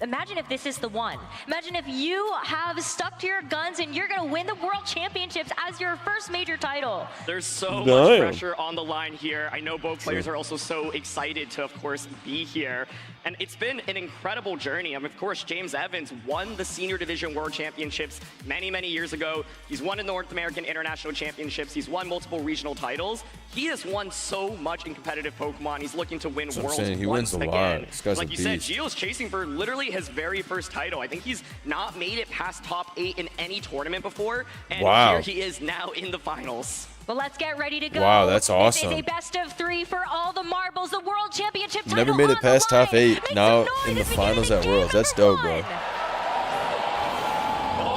imagine if this is the one. Imagine if you have stuck to your guns and you're going to win the World Championships as your first major title. There's so much Damn. pressure on the line here. I know both players are also so excited to, of course, be here. And it's been an incredible journey. I mean, of course, James Evans won the Senior Division World Championships many, many years ago. He's won the North American International Championships. He's won multiple regional titles. He has won so much in competitive Pokemon. He's looking to win That's what I'm Worlds saying. He once wins a lot. again. This guy's like a you said, beast. Gio's chasing for literally his very first title. I think he's not made it past top 8 in any tournament before. And Wow. here he is now in the finals. Well, let's get ready to go. Wow, that's awesome. This is a best of 3 for all the marbles. The World Championship title Never made it on past the line. top 8. Make Now some noise in the as we get finals into at Worlds. game That's dope, number bro. 1.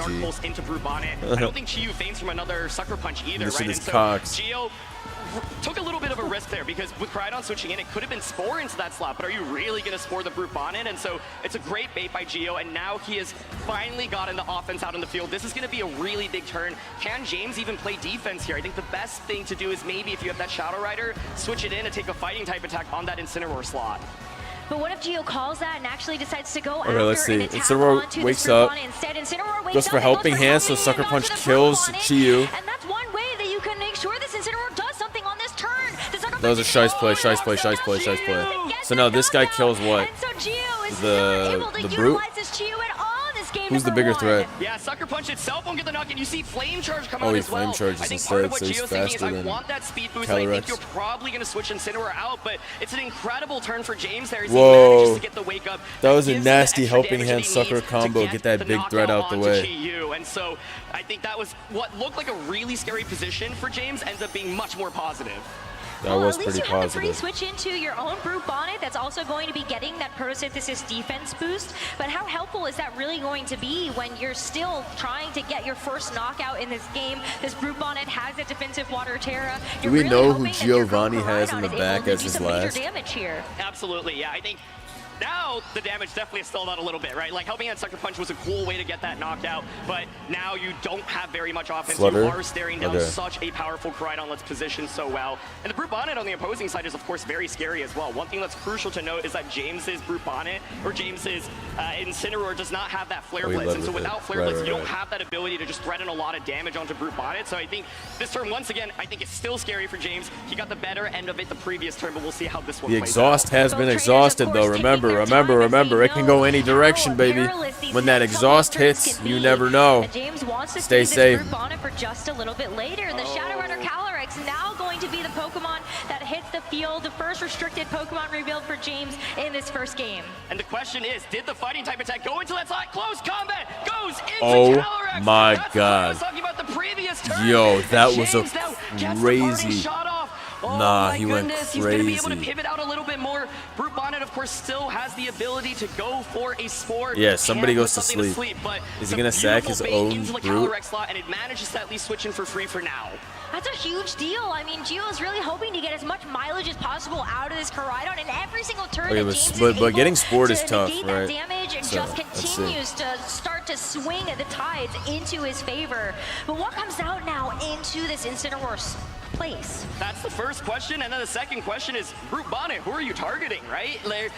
Dark Pulse into Brew Bonnet. I don't think Chiyu feigns from another Sucker Punch either, Missing right? his And so cocks. Gio took a little bit of a risk there because with Crydon switching in, it could have been Spore into that slot, but are you really going to Spore the Brute Bonnet? And so it's a great bait by Geo, and now he has finally gotten the offense out in the field. This is going to be a really big turn. Can James even play defense here? I think the best thing to do is maybe if you have that Shadow Rider, switch it in and take a fighting type attack on that Incineroar slot. But what if Geo calls that and actually decides to go Okay, after let's see. an attack Incineroar onto wakes the up. Instead, Incineroar wakes Goes up for and helping goes for hand, so helping Sucker hand Punch onto the kills Bonnet. Chiyu. And that's one way that you can make sure this Incineroar does something on this turn. That was a shice play, shice play, shice play, shice play. So now this guy kills what? The Brute? Who's the bigger threat? Yeah, Sucker Punch itself won't get the knock, and you see Flame Charge come Oh, out he as well. Flame Charges I think part of instead, what so he's Geo's thinking is, faster I than want that speed boost, and I think Calyrex. you're probably going to switch Incineroar out, but it's an incredible turn for James there as he Whoa. manages to get the wake up. That was a gives him the nasty extra helping damage hand that he sucker needs to combo. get Get that the big threat knockout out the onto way. Chiyu. And so I think that was what looked like a really scary position for James, ends up being much more positive. That was at least pretty you have the free positive. switch into your own Brute Bonnet that's also going to be getting that photosynthesis defense boost. But how helpful is that really going to be when you're still trying to get your first knockout in this game? This Brute Bonnet has a defensive Water Terra. Do we know who Giovanni has in the back as his last? Damage here. Absolutely, yeah. I think now the damage definitely has stalled out a little bit, right? Like helping out Sucker Punch was a cool way to get that knocked out, but now you don't have very much offense. Flutter? You are staring down Okay. such a powerful Crydon that's positioned so well. And the Brute Bonnet on the opposing side is of course very scary as well. One thing that's crucial to note is that James's Brute Bonnet or James's Incineroar does not have that Flare Oh, he Blitz, led and so with it. without Flare Right, Blitz, right, you don't right. have that ability to just threaten a lot of damage onto Brute Bonnet. So I think this turn, once again, I think it's still scary for James. He got the better end of it the previous turn, but we'll see how this one The plays exhaust out. has been exhausted though. Remember. It can go any direction, baby. When that exhaust hits, you never know. James wants to Stay see safe. this Brute Bonnet for just a little bit later. The Shadow Runner Calyrex now going to be the Pokemon that hits the field. The first restricted Pokemon revealed for James in this first game. And the question is, did the fighting type attack go into that slot? Close combat goes into Oh Calyrex. my That's God. what I was talking about the previous turn. Yo, that And was a James now gets the crazy. party shot off. Oh Nah, my he went goodness. He's going to be able to crazy. pivot out a little bit more. Brute Bonnet, of course, still has the ability to go for a Spore. Yeah, somebody Can't goes put to something sleep. but Is he some gonna sack beautiful his bait own into the Brute? Calyrex slot, and it manages to at least switch in for free for now. That's a huge deal. I mean, Gio is really hoping to get as much mileage as possible out of this Caridon, and every single turn Okay, that but- James but- is but able getting Spored to is tough, negate right? that damage and So, just let's see. continues to start to swing the tides into his favor. But what comes out now into this Incineroar's place? That's the first question, and then the second question is, Brute Bonnet, who are you targeting, right? Like,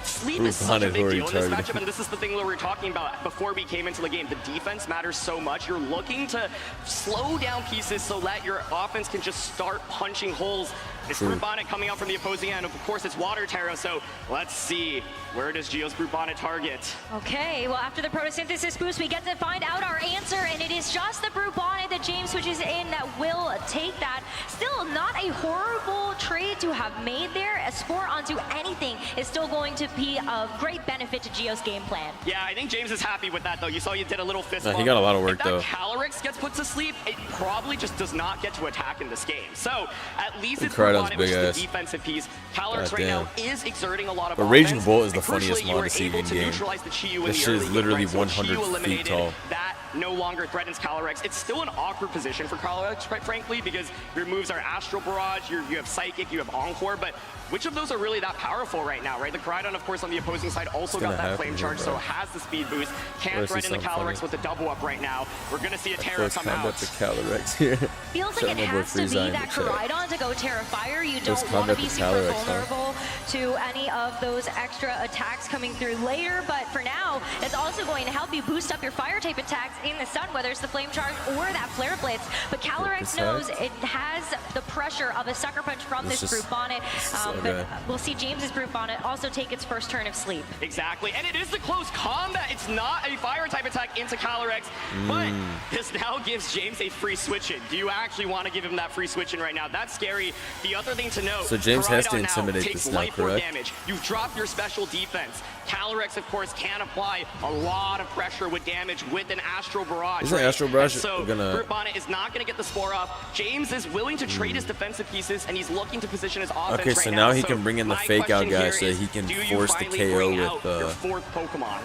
sleep Brute is such a Bonnet, who big are deal you in this targeting? matchup, and this is the thing that we were talking about before we came into the game. The defense matters so much. You're looking to slow down pieces so that your offense can just start punching holes. It's True. Brute Bonnet coming out from the opposing end. Of course, it's Water Terra, so let's see. Where does Geo's Brute Bonnet target? Okay, well, after the photosynthesis boost, we get to find out our answer, and it is just the Brute Bonnet that James switches in that will take that. Still not a horrible trade to have made there. A Spore onto anything is still going to be of great benefit to Geo's game plan. Yeah, I think James is happy with that, though. You saw you did a little fist No, he bump. got a lot of work, if that though. Calyrex gets put to sleep, it probably just does not get to attack in this game. So, at least it's Crydon's Brute Bonnet, which big is ass. the defensive piece. Calyrex God right now damn. is exerting a lot of But offense. Raging Bolt is the and funniest crucially, you mod were to see able in to game. neutralize the Chiyu in This the shit is early game, literally right? So 100 Chiyu feet eliminated. tall. That no longer threatens Calyrex. It's still an awkward position for Calyrex, quite frankly, because your moves are Astral Barrage, you have Psychic, you have Encore, but which of those are really that powerful right now, right? The Crydon, of course, on the opposing side also It's got gonna that happen Flame here, Charge, bro. so has the speed boost. Or Can't is he threaten the something Calyrex funny? with the double up right now. We're going to see a Terra Close come combat out. to Calyrex here. Feels Shout like it out my boy has to be Frieza in that the chat. Caridon to go Terra Fire. You Close don't want to combat be to super Calyrex, huh? vulnerable to any of those extra attacks coming through later, but for now, it's also going to help you boost up your fire type attacks in the sun, whether it's the Flame Charge or that Flare Blitz. But Calyrex knows it has the pressure of a Sucker Punch from It's this just- Brute Bonnet, okay. but we'll see James's Brute Bonnet also take its first turn of sleep. Exactly, and it is the close combat. It's not a fire type attack into Calyrex, but this now gives James a free switch in. Do you actually want to give him that free switch in right now? That's scary. The other thing to note, So James has to Caridon now intimidate takes this now, life or correct? damage. You've dropped your special defense. Calyrex, of course, can apply a lot of pressure with damage with an Astral Barrage. Isn't right? Astral Barrage And so gonna- Brute Bonnet is not going to get the Spore off. James is willing to trade his defensive pieces, and he's looking to position his offense Okay, right so now. now he can bring in the my fake out question guy here so is, he can do you force the finally KO bring with out your fourth Pokemon?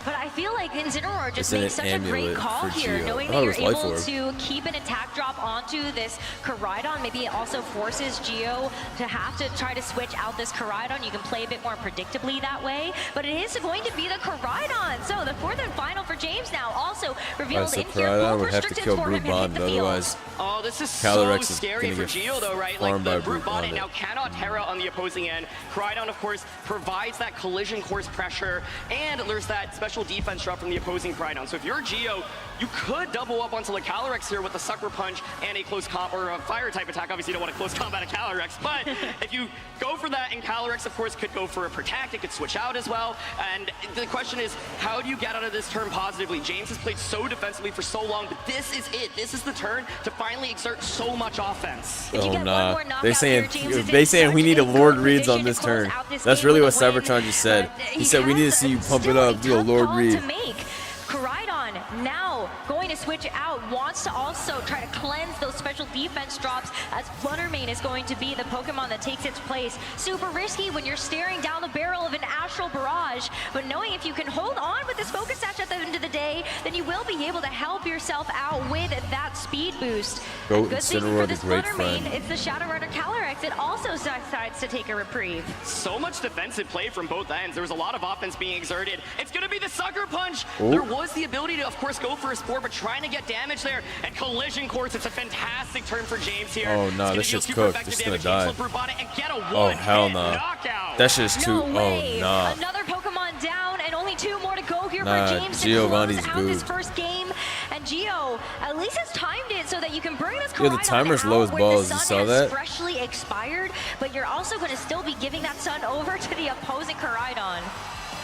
But I feel like Incineroar just It's an made such a great amulet call for here, Gio. knowing I that thought it you're was Life able Orb. to keep an attack drop onto this Koraidon. Maybe it also forces Gio to have to try to switch out this Koraidon. You can play a bit more predictably that way, but it is going to be the Koraidon. So the fourth and final for James now, also revealed So in here. Koraidon Both would have to restricted kill for Brute him and hit Bond, the field. otherwise Oh, this is Calyrex so is scary gonna for get Gio, though, right? Like, farmed the by Brute Brute Bonnet Bond. now cannot Terra on the opposing end. Koraidon, of course, provides that collision course pressure, and there's that special defense drop from the opposing Koraidon. So if you're Gio, you could double up onto the Calyrex here with a Sucker Punch and a close comp or a fire type attack. Obviously, you don't want to close combat a Calyrex, but if you go for that, and Calyrex, of course, could go for a Protect, it could switch out as well. And the question is, how do you get out of this turn positively? James has played so defensively for so long, but this is it. This is the turn to finally exert so much offense. Oh nah, they saying we need a Lord Reads on this turn. That's really what Cybertron just said. He said we need to see you pump it up, do a Lord Read. Koraidon now going to switch out, wants to also try to cleanse those special defense drops, as Fluttermane is going to be the Pokemon that takes its place. Super risky when you're staring down the barrel of an Astral Barrage, but knowing if you can hold on with this Focus Sash at the end of the day, then you will be able to help yourself out with that speed boost. Go Good thing Incineroar, for the this great Fluttermane, friend. it's the Shadow Rider Calyrex. It also decides to take a reprieve. So much defensive play from both ends. There was a lot of offense being exerted. It's going to be the Sucker Punch. Ooh. There was the ability to, of course, go for a Spore, but trying to get damage there. And Collision Course, it's a fantastic turn for James here. Oh nah, this shit's cooked. This is gonna die. Oh hell nah. That shit is too. Oh nah. Another Pokemon down, and only 2 more to go here Nah, for James Giovanni's to close out this booed. first game. And Gio at least has timed it so that you can bring this Yeah, the Koraidon timer's out low as when balls. the You sun saw has that? freshly expired, but you're also going to still be giving that sun over to the opposing Koraidon.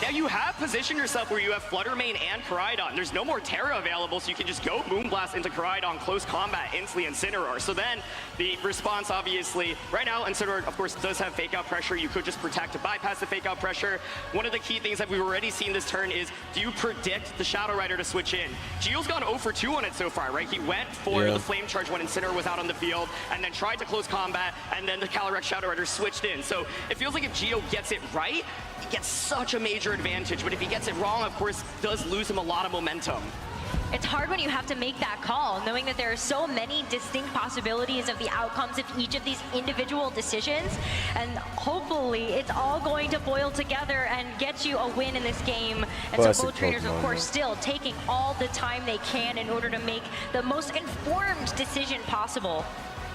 Now you have positioned yourself where you have Fluttermane and Koraidon. There's no more Terra available, so you can just go Moonblast into Koraidon, close combat, instantly Incineroar. So then the response, obviously, right now, Incineroar, of course, does have fake out pressure. You could just protect to bypass the fake out pressure. One of the key things that we've already seen this turn is, do you predict the Shadow Rider to switch in? Gio's gone 0 for 2 on it so far, right? He went for the Flame Charge when Incineroar was out on the field, and then tried to close combat, and then the Calyrex Shadow Rider switched in. So it feels like if Gio gets it right, he gets such a major advantage, but if he gets it wrong, of course, does lose him a lot of momentum. It's hard when you have to make that call, knowing that there are so many distinct possibilities of the outcomes of each of these individual decisions, and hopefully it's all going to boil together and get you a win in this game. And Classic so both trainers, of Pokemon, course, still taking all the time they can in order to make the most informed decision possible.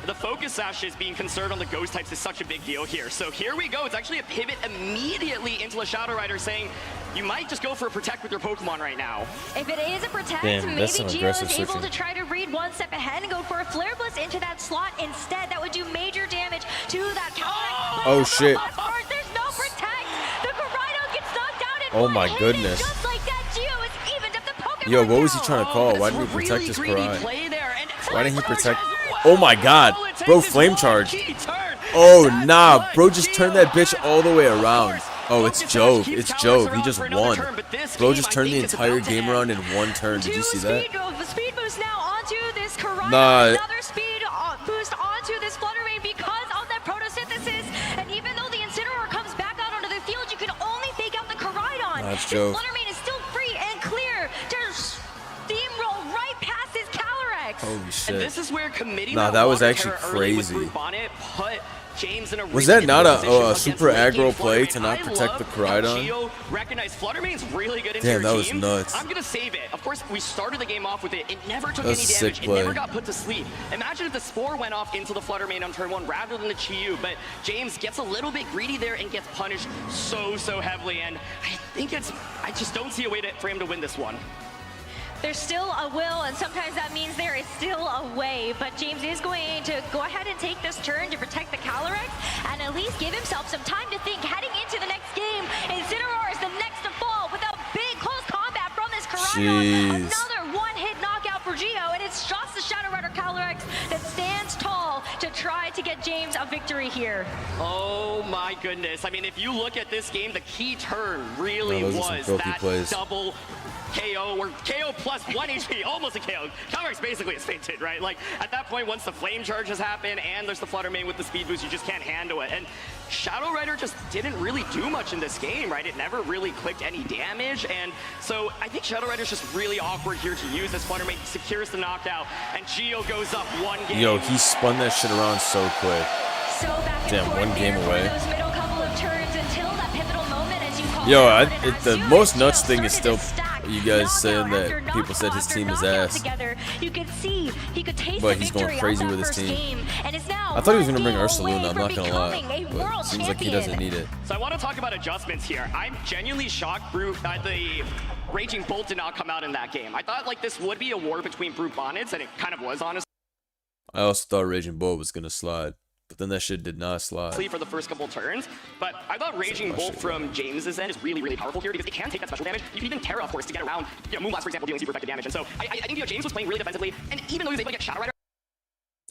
The Focus Sash is being conserved on the Ghost types is such a big deal here. So here we go. It's actually a pivot immediately into a Shadow Rider, saying you might just go for a Protect with your Pokemon right now. If it is a Protect, Damn, maybe that's some Gio aggressive is able switching. to try to read one step ahead and go for a Flare Blitz into that slot instead. That would do major damage to that Calyrex. Oh shit. There's no Protect. The Koraidon gets knocked out in Oh one my hit, goodness. and just like that, Gio is evened up the Pokemon. Yo, what was he trying to call? Why didn't he protect his Koraidon? Why didn't he protect? Oh my god. Bro, Flame Charge. Oh nah, bro just turned that bitch all the way around. Oh, it's Jove. It's Jove. He just won. Bro just turned the entire game around in one turn. Did you see that? Speed boost now onto this Koraidon. Nah. Another speed boost onto this Fluttermane because of that photosynthesis. And even though the Incineroar comes back out onto the field, you can only fake out the Koraidon. Nah, it's This Jove. Fluttermane is still free and clear to steamroll right past his Calyrex. Holy And shit. this is where committing Nah, that was Water actually Terror early with crazy. Brute Bonnet put James in a Was really that not good position a against super late game aggro play to Fluttermane. not I protect the love Koraidon? how Gio recognized Fluttermane's really good into Damn, your that was team. nuts. I'm gonna save it. Of course, we started the game off with it. It never took That was any a sick damage. It play. never got put to sleep. Imagine if the Spore went off into the Fluttermane on turn 1 rather than the Chi-Yu, but James gets a little bit greedy there and gets punished so heavily. And I just don't see a way for him to win this one. There's still a will, and sometimes that means there is still a way, but James is going to go ahead and take this turn to protect the Calyrex and at least give himself some time to think heading into the next game. Incineroar is the next to fall with a big close combat from this Koraidon. Jeez. Another one-hit knockout for Gio, and it's just the Shadow Rider Calyrex that stands tall to try to get James a victory. victory here. Oh my goodness. I mean, if you look at this game, the key turn really those are was some that plays. double KO or KO plus 1 HP, almost a KO. Calyrex basically is fainted, right? Like at that point, once the flame charges happen and there's the Flutter Mane with the speed boost, you just can't handle it. And Shadow Rider just didn't really do much in this game, right? It never really clicked any damage. And so I think Shadow Rider's just really awkward here to use as Flutter Mane secures the knockout and Geo goes up 1 game. Yo, he spun that shit around so quick. So back and Damn, forth 1 game there away. for those middle couple of turns until that pivotal moment, as you call Yo, it. the most nuts thing is still you guys saying that people said his team is ass. Together. You could see he could taste But the he's going victory crazy of that with his first team. game, and is now I thought he was gonna one bring game Ursaluna, away I'm from not gonna lie. becoming a But world it seems like he doesn't champion. need it. So I want to talk about adjustments here. I'm genuinely shocked the Raging Bolt did not come out in that game. I thought like this would be a war between Brute Bonnets, and it kind of was, honestly. I also thought Raging Bull was gonna slide, but then that shit did not slide. For the first couple turns, but I thought Raging Bolt from James's end is really, really powerful here because it can take that special damage. You can even Terra, of course, to get around, Moonblast, for example, dealing super effective damage. And so I think James was playing really defensively, and even though he was able to get Shadow Rider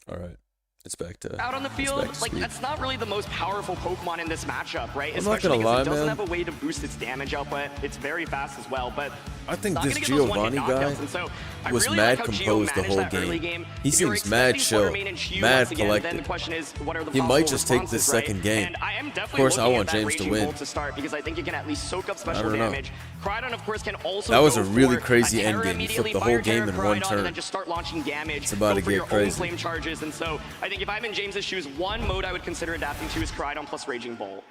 All right, it's back to out on the field, like that's not really the most powerful Pokemon in this matchup, right? I'm not Especially gonna because lie, it doesn't man. have a way to boost its damage output. It's very fast as well, but I think it's not this gonna give those Giovanni one-hit guy knockouts. And so I was really mad like how Gio composed the managed whole that early game. game. He If you're seems mad expecting chill, Fluttermane and Gio mad once again, collected. Then the question is, what are the He might possible just take this responses, right? second game. And I am Of definitely course, I looking want at that James to Raging win. Bolt to start because I think you can at least soak up I special don't know. damage. Crydon, of course, can also That was go a really for crazy a Terra endgame. He immediately, flipped the fire whole game Terra in one Crydon, turn. and then just start launching damage. It's about go to for get your crazy. own flame charges. And so I think if I'm in James's shoes, one mode I would consider adapting to is Crydon plus Raging Bolt.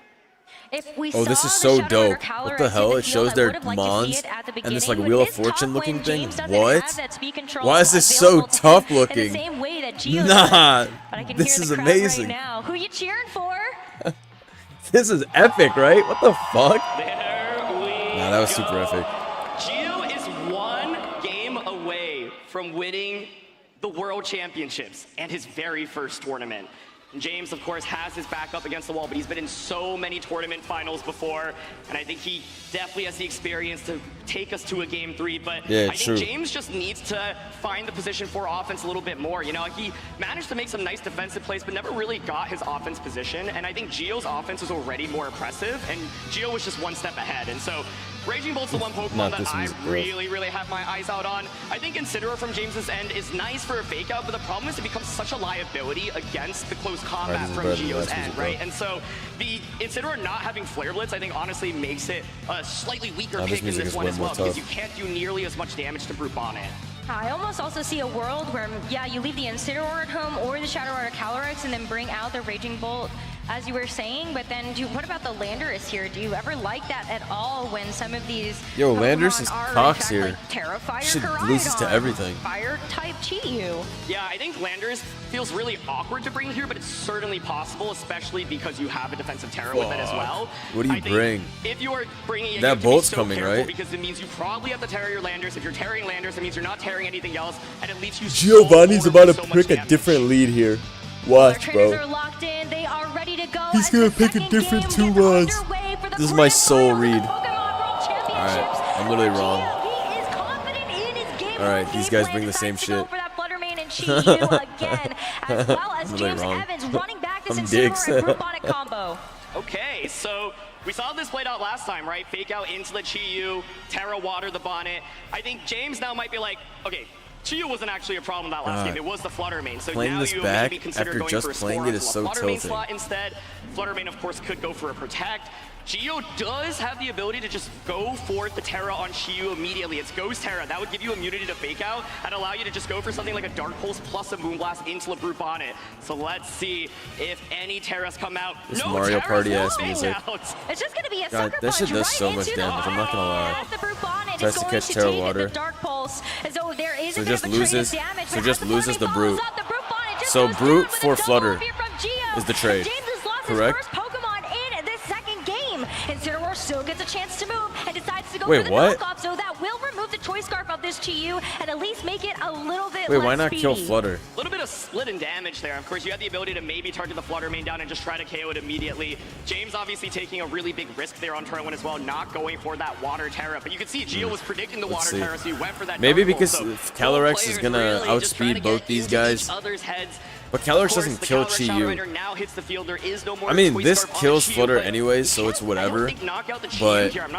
If we Oh, this saw is the so Shadow dope. Rider Calyrex What the hell? in It field, shows I their would've liked to see Mons it at the and this beginning, like Wheel but of it is tough Fortune looking when thing. James doesn't What? have that speed control Why is this so available to him tough in looking? the same way that Gio Nah, does. But I can this hear is the crowd amazing. right now. Who you cheering for? This is epic, right? What the fuck? There we Nah, that was super epic. Gio is 1 game away from winning the World Championships and his very first tournament. And James, of course, has his back up against the wall, but he's been in so many tournament finals before, and I think he definitely has the experience to take us to a Game 3, but Yeah, I true. think James just needs to find the position for offense a little bit more. You know, he managed to make some nice defensive plays, but never really got his offense position, and I think Gio's offense was already more impressive, and Gio was just 1 step ahead, and so Raging Bolt's the one Pokemon Not that this I music, bro. really have my eyes out on. I think Incineroar from James's end is nice for a fake out, but the problem is it becomes such a liability against the close combat this is from better than Gio's last end, music, right? bro. And so the Incineroar not having Flare Blitz, I think honestly makes it a slightly weaker Nah, this pick in music this is one way as more well, because tough. you can't do nearly as much damage to Brute Bonnet. I almost also see a world where, yeah, you leave the Incineroar at home or the Shadow Rider Calyrex and then bring out the Raging Bolt, as you were saying. But then, what about the Landorus here? Do you ever like that at all when some of these Yo, Pokemon Landorus is are, in cocks fact, here. like Terra, Fire, Shit Koraidon, loses to everything. Fire type Chi-Yu. Yeah, I think Landorus feels really awkward to bring here, but it's certainly possible, especially because you have a defensive Terra with it as well. What do you I think bring? If you are bringing it, That you have to be bolt's so coming, careful right? Because it means you probably have to Terra your Landorus. If you're tearing Landorus, it means you're not tearing anything else, and it leaves you Giovanni's so about to so much pick a damage. different lead here. Our Watch, trainers bro. are locked in. They are ready to go. He's as gonna the pick a second different game 2 gets runs. underway for the This is my grand soul final read. of the Pokemon World Championships. Alright, I'm literally wrong. He is confident in his game. Alright, these guys bring the same decides to go shit. for that Fluttermane and Chi-Yu again, as well as I'm literally James wrong. Evans running back this I'm dicks. Incineroar and Brute Bonnet combo. Okay, so we saw this played out last time, right? Fake out into the Chi-Yu, Terra water the Bonnet. I think James now might be like, okay, Chi-Yu wasn't actually a problem that last God. game. It was the Fluttermane. So Playing now this you back maybe consider after going just for a playing Spore it is onto so a Fluttermane tilting. slot instead. Fluttermane, of course, could go for a Protect. Gio does have the ability to just go for the Terra on Chi-Yu immediately. It's Ghost Terra. That would give you immunity to Fake Out and allow you to just go for something like a Dark Pulse plus a Moonblast into Brute Bonnet. So let's see if any Terras come out. This No Mario Terras Party ass coming music. out. It's just going to be a God, sucker that shit punch does right so much into the damage, I'm not gonna lie. The Brute Bonnet Tries is to going catch to Terra take Water. the Dark Pulse. And so there is So a bit just of a train loses- of damage. so but just as loses the Fluttermane Brute. follows up, the Brute Bonnet just So goes Brute down with for a double Flutter up here from Gio. is the trade. James has lost Correct? his first Pokemon in this second game. Incineroar still gets a chance to move and decides to go Wait, for the what? knockoff. So that will remove the Choice Scarf of this Chi-Yu and at least make it a little bit Wait, less why not kill speedy. Flutter? A little bit of split in damage there. Of course, you had the ability to maybe target the Fluttermane down and just try to KO it immediately. James obviously taking a really big risk there on turn 1 as well, not going for that Water Terra. But you can see Gio was predicting the Let's Water see. Terra, so he went for that Maybe Dark Pulse. because So Calyrex both is players gonna really just trying to outspeed both get these into guys. each other's heads. But Calyrex doesn't kill Chi-Yu. I mean, this kills Flutter anyways, so it's whatever. But I don't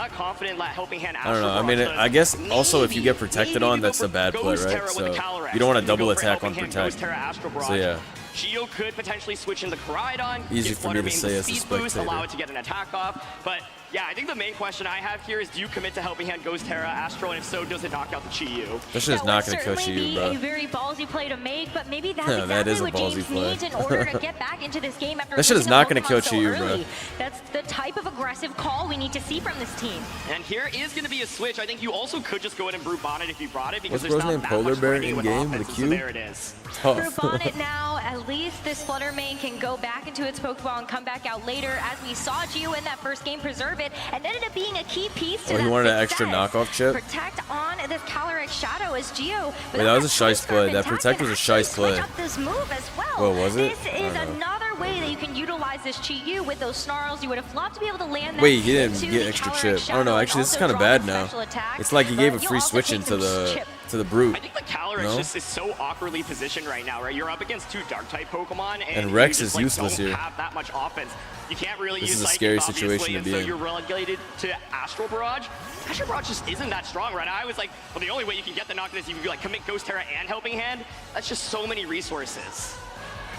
know. I mean, I guess also if you get protected on, that's a bad play, right? So you don't want to double attack on protect. So yeah. Geo could potentially switch into Koraidon. Easy for me to say as a spectator. Allow it to get an attack off. But yeah, I think the main question I have here is, do you commit to Helping Hand Ghost Terra Astro, and if so, does it knock out the Chi-Yu? This shit is not going to kill Chi-Yu, bro. A very ballsy play to make, but maybe that's Yeah, that is a what ballsy James play. needs in order to get back into this game after That shit is losing not a going to kill Pokemon so Chi-Yu, bro. early. That's the type of aggressive call we need to see from this team. And here is going to be a switch. I think you also could just go ahead and Brute Bonnet if you brought it, because What's there's bro's not name? that Polar much Bear variety in with game with a offense, Q? so there it is. Tough. Brute Bonnet now, at least this Flutter main can go back into its Pokeball and come back out later, as we saw Geo in that first game preserve it, and ended up being a key piece to Oh, that he wanted an success. extra knockoff chip? Protect on this Calyrex Shadow as Geo. Wait, that was a shice play. That protect was a shice play. Switch up this move as well. Well, was it? This is another way that you can utilize this Chi-Yu with those snarls. You would have loved to be able to land that. Wait, he didn't into get the extra Calyrex chip. I don't know. Shadow Actually, this is and kind of also draw bad in now. special attack, It's like he gave a but you free also switch take into some the chip. Brute. I think the Calyrex No? just is so awkwardly positioned right now, right? You're up against two Dark-type Pokemon, And you Rex just, is like, useless don't here. have that much offense. You can't really This use is a Psychic, scary obviously, situation to and be so in. you're relegated to Astral Barrage. Astral Barrage just isn't that strong, right? I was like, well, the only way you can get the knock is you can like commit Ghost Terra and Helping Hand. That's just so many resources.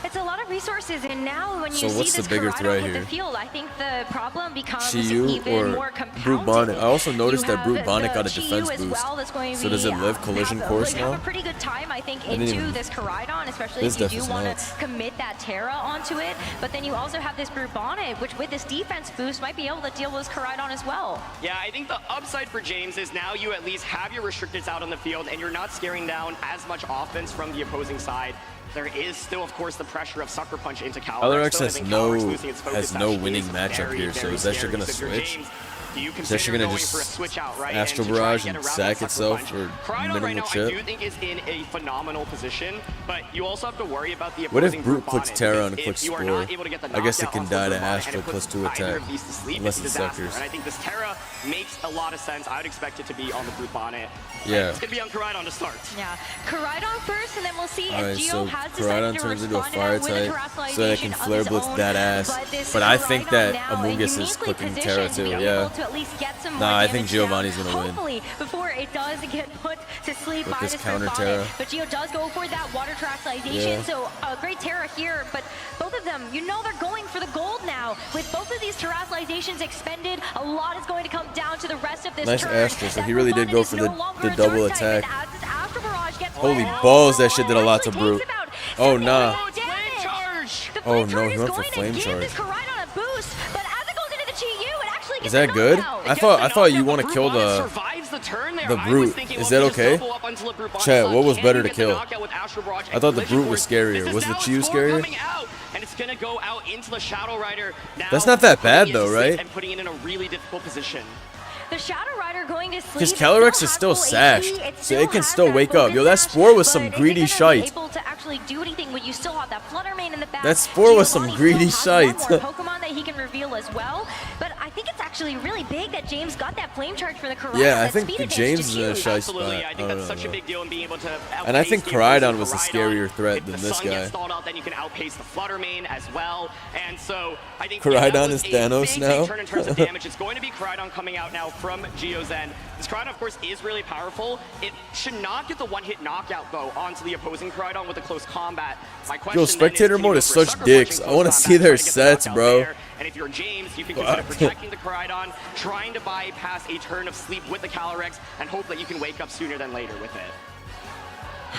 It's a lot of resources, and now when you So see what's this the bigger Koraidon threat hit here? the field, I think the problem becomes Chi-Yu even or more Brute compounded. Bonnet? I also noticed You that Brute have Bonnet got a the defense Chi-Yu as boost. well that's going to So does it live collision course have now? a pretty good time, I think, I didn't into even- this Koraidon, especially This if you def do is want nuts. to commit that Terra onto it. But then you also have this Brute Bonnet, which with this defense boost might be able to deal with Koraidon as well. Yeah, I think the upside for James is now you at least have your restricteds out on the field, and you're not scaring down as much offense from the opposing side. There is still, of course, the pressure of Sucker Punch into Calyrex. Calyrex though. I has think no Calyrex losing its focus actually winning is matchup very, here. So very is that shit scary. gonna So if you're switch? James, do you Is that consider shit gonna going just for a switch out, right? Astral and to try Barrage get and around sack that itself Sucker for Punch? Koraidon right minimal now, I chip? do think is in a phenomenal position, but you also have to worry about the What if opposing Brute Brute clicks Bonnet, Terra and because clicks if you are Spore? not able to get the I guess it knockout can off die of to Brute Bonnet, Astral and it plus puts 2 either attack. of these to sleep, Unless it's a it's disaster. suckers. And I think this Terra makes a lot of sense. I would expect it to be on the Brute Bonnet. Yeah. It's going to be on Koraidon to start. Yeah, Koraidon first, and then we'll see Alright, if Geo so has Koraidon decided to turns into a respond to fire that with a type so that it can terrestrialization of flare his blitz own. that ass. this But I think Koraidon that now Amoonguss is uniquely clicking positioned Terra to too, be yeah. able to at least get some Nah, more I think damage down, Giovanni's gonna win. hopefully, before it does get put to sleep With by this this counter Brute Terra. Bonnet. But Geo does go for that water terrestrialization, Yeah. so a great Terra here, but both of them, you know they're going for the gold now. With both of these terrestrializations expended, a lot is going to come down to the rest of this Nice turn. Astro, so That he really Brute did go Bonnet for is no longer the a double dark type, attack. and as this Astro Barrage gets Holy played out, balls, that shit did a lot to Brute. Oh, nah. Oh, no, he went for Flame Charge. This Koraidon a boost, but as it goes into the Chi-Yu, it actually Is gets that a good? knockout. I thought you want to kill the Brute. Is that okay? Chat, what was better to kill? I thought the Brute was scarier. Was the Chi-Yu scarier? And it's gonna go out into the Shadow Rider. Now That's not that bad putting it though, into sleep right? And putting it in a really difficult position. The Shadow Rider going to sleep. Because Calyrex is still sashed, so it can still wake up. Yo, that Spore was some greedy shite. Able to actually do anything when you still have that Flutter Mane in the back. That Spore was some Giovanni greedy still has shite. one more Pokemon that he can reveal as well, but I think it's actually really big that James got that Flame Charge for the Koraidon. Yeah, I that think speed the advantage James to is in a Chi-Yu. shy spot. Absolutely, I think don't that's such a know. big deal in being able to And I think outpace the opposing Koraidon was a scarier threat If than the this sun guy. gets stalled out, then you can outpace the Flutter Mane as well. And so I think Koraidon that is was a Thanos big, now? big turn in terms of damage. It's going to be Koraidon coming out now from Geo's end. This Koraidon, of course, is really powerful. It should not get the one-hit knockout, though, onto the opposing Koraidon with a close combat. My question Yo, then spectator can you mode go is for a such sucker dicks. punch in I want to close see combat, their try to get the sets, knockout bro. there? And if you're James, you can consider protecting the Koraidon, trying to bypass a turn of sleep with the Calyrex, and hope that you can wake up sooner than later with it.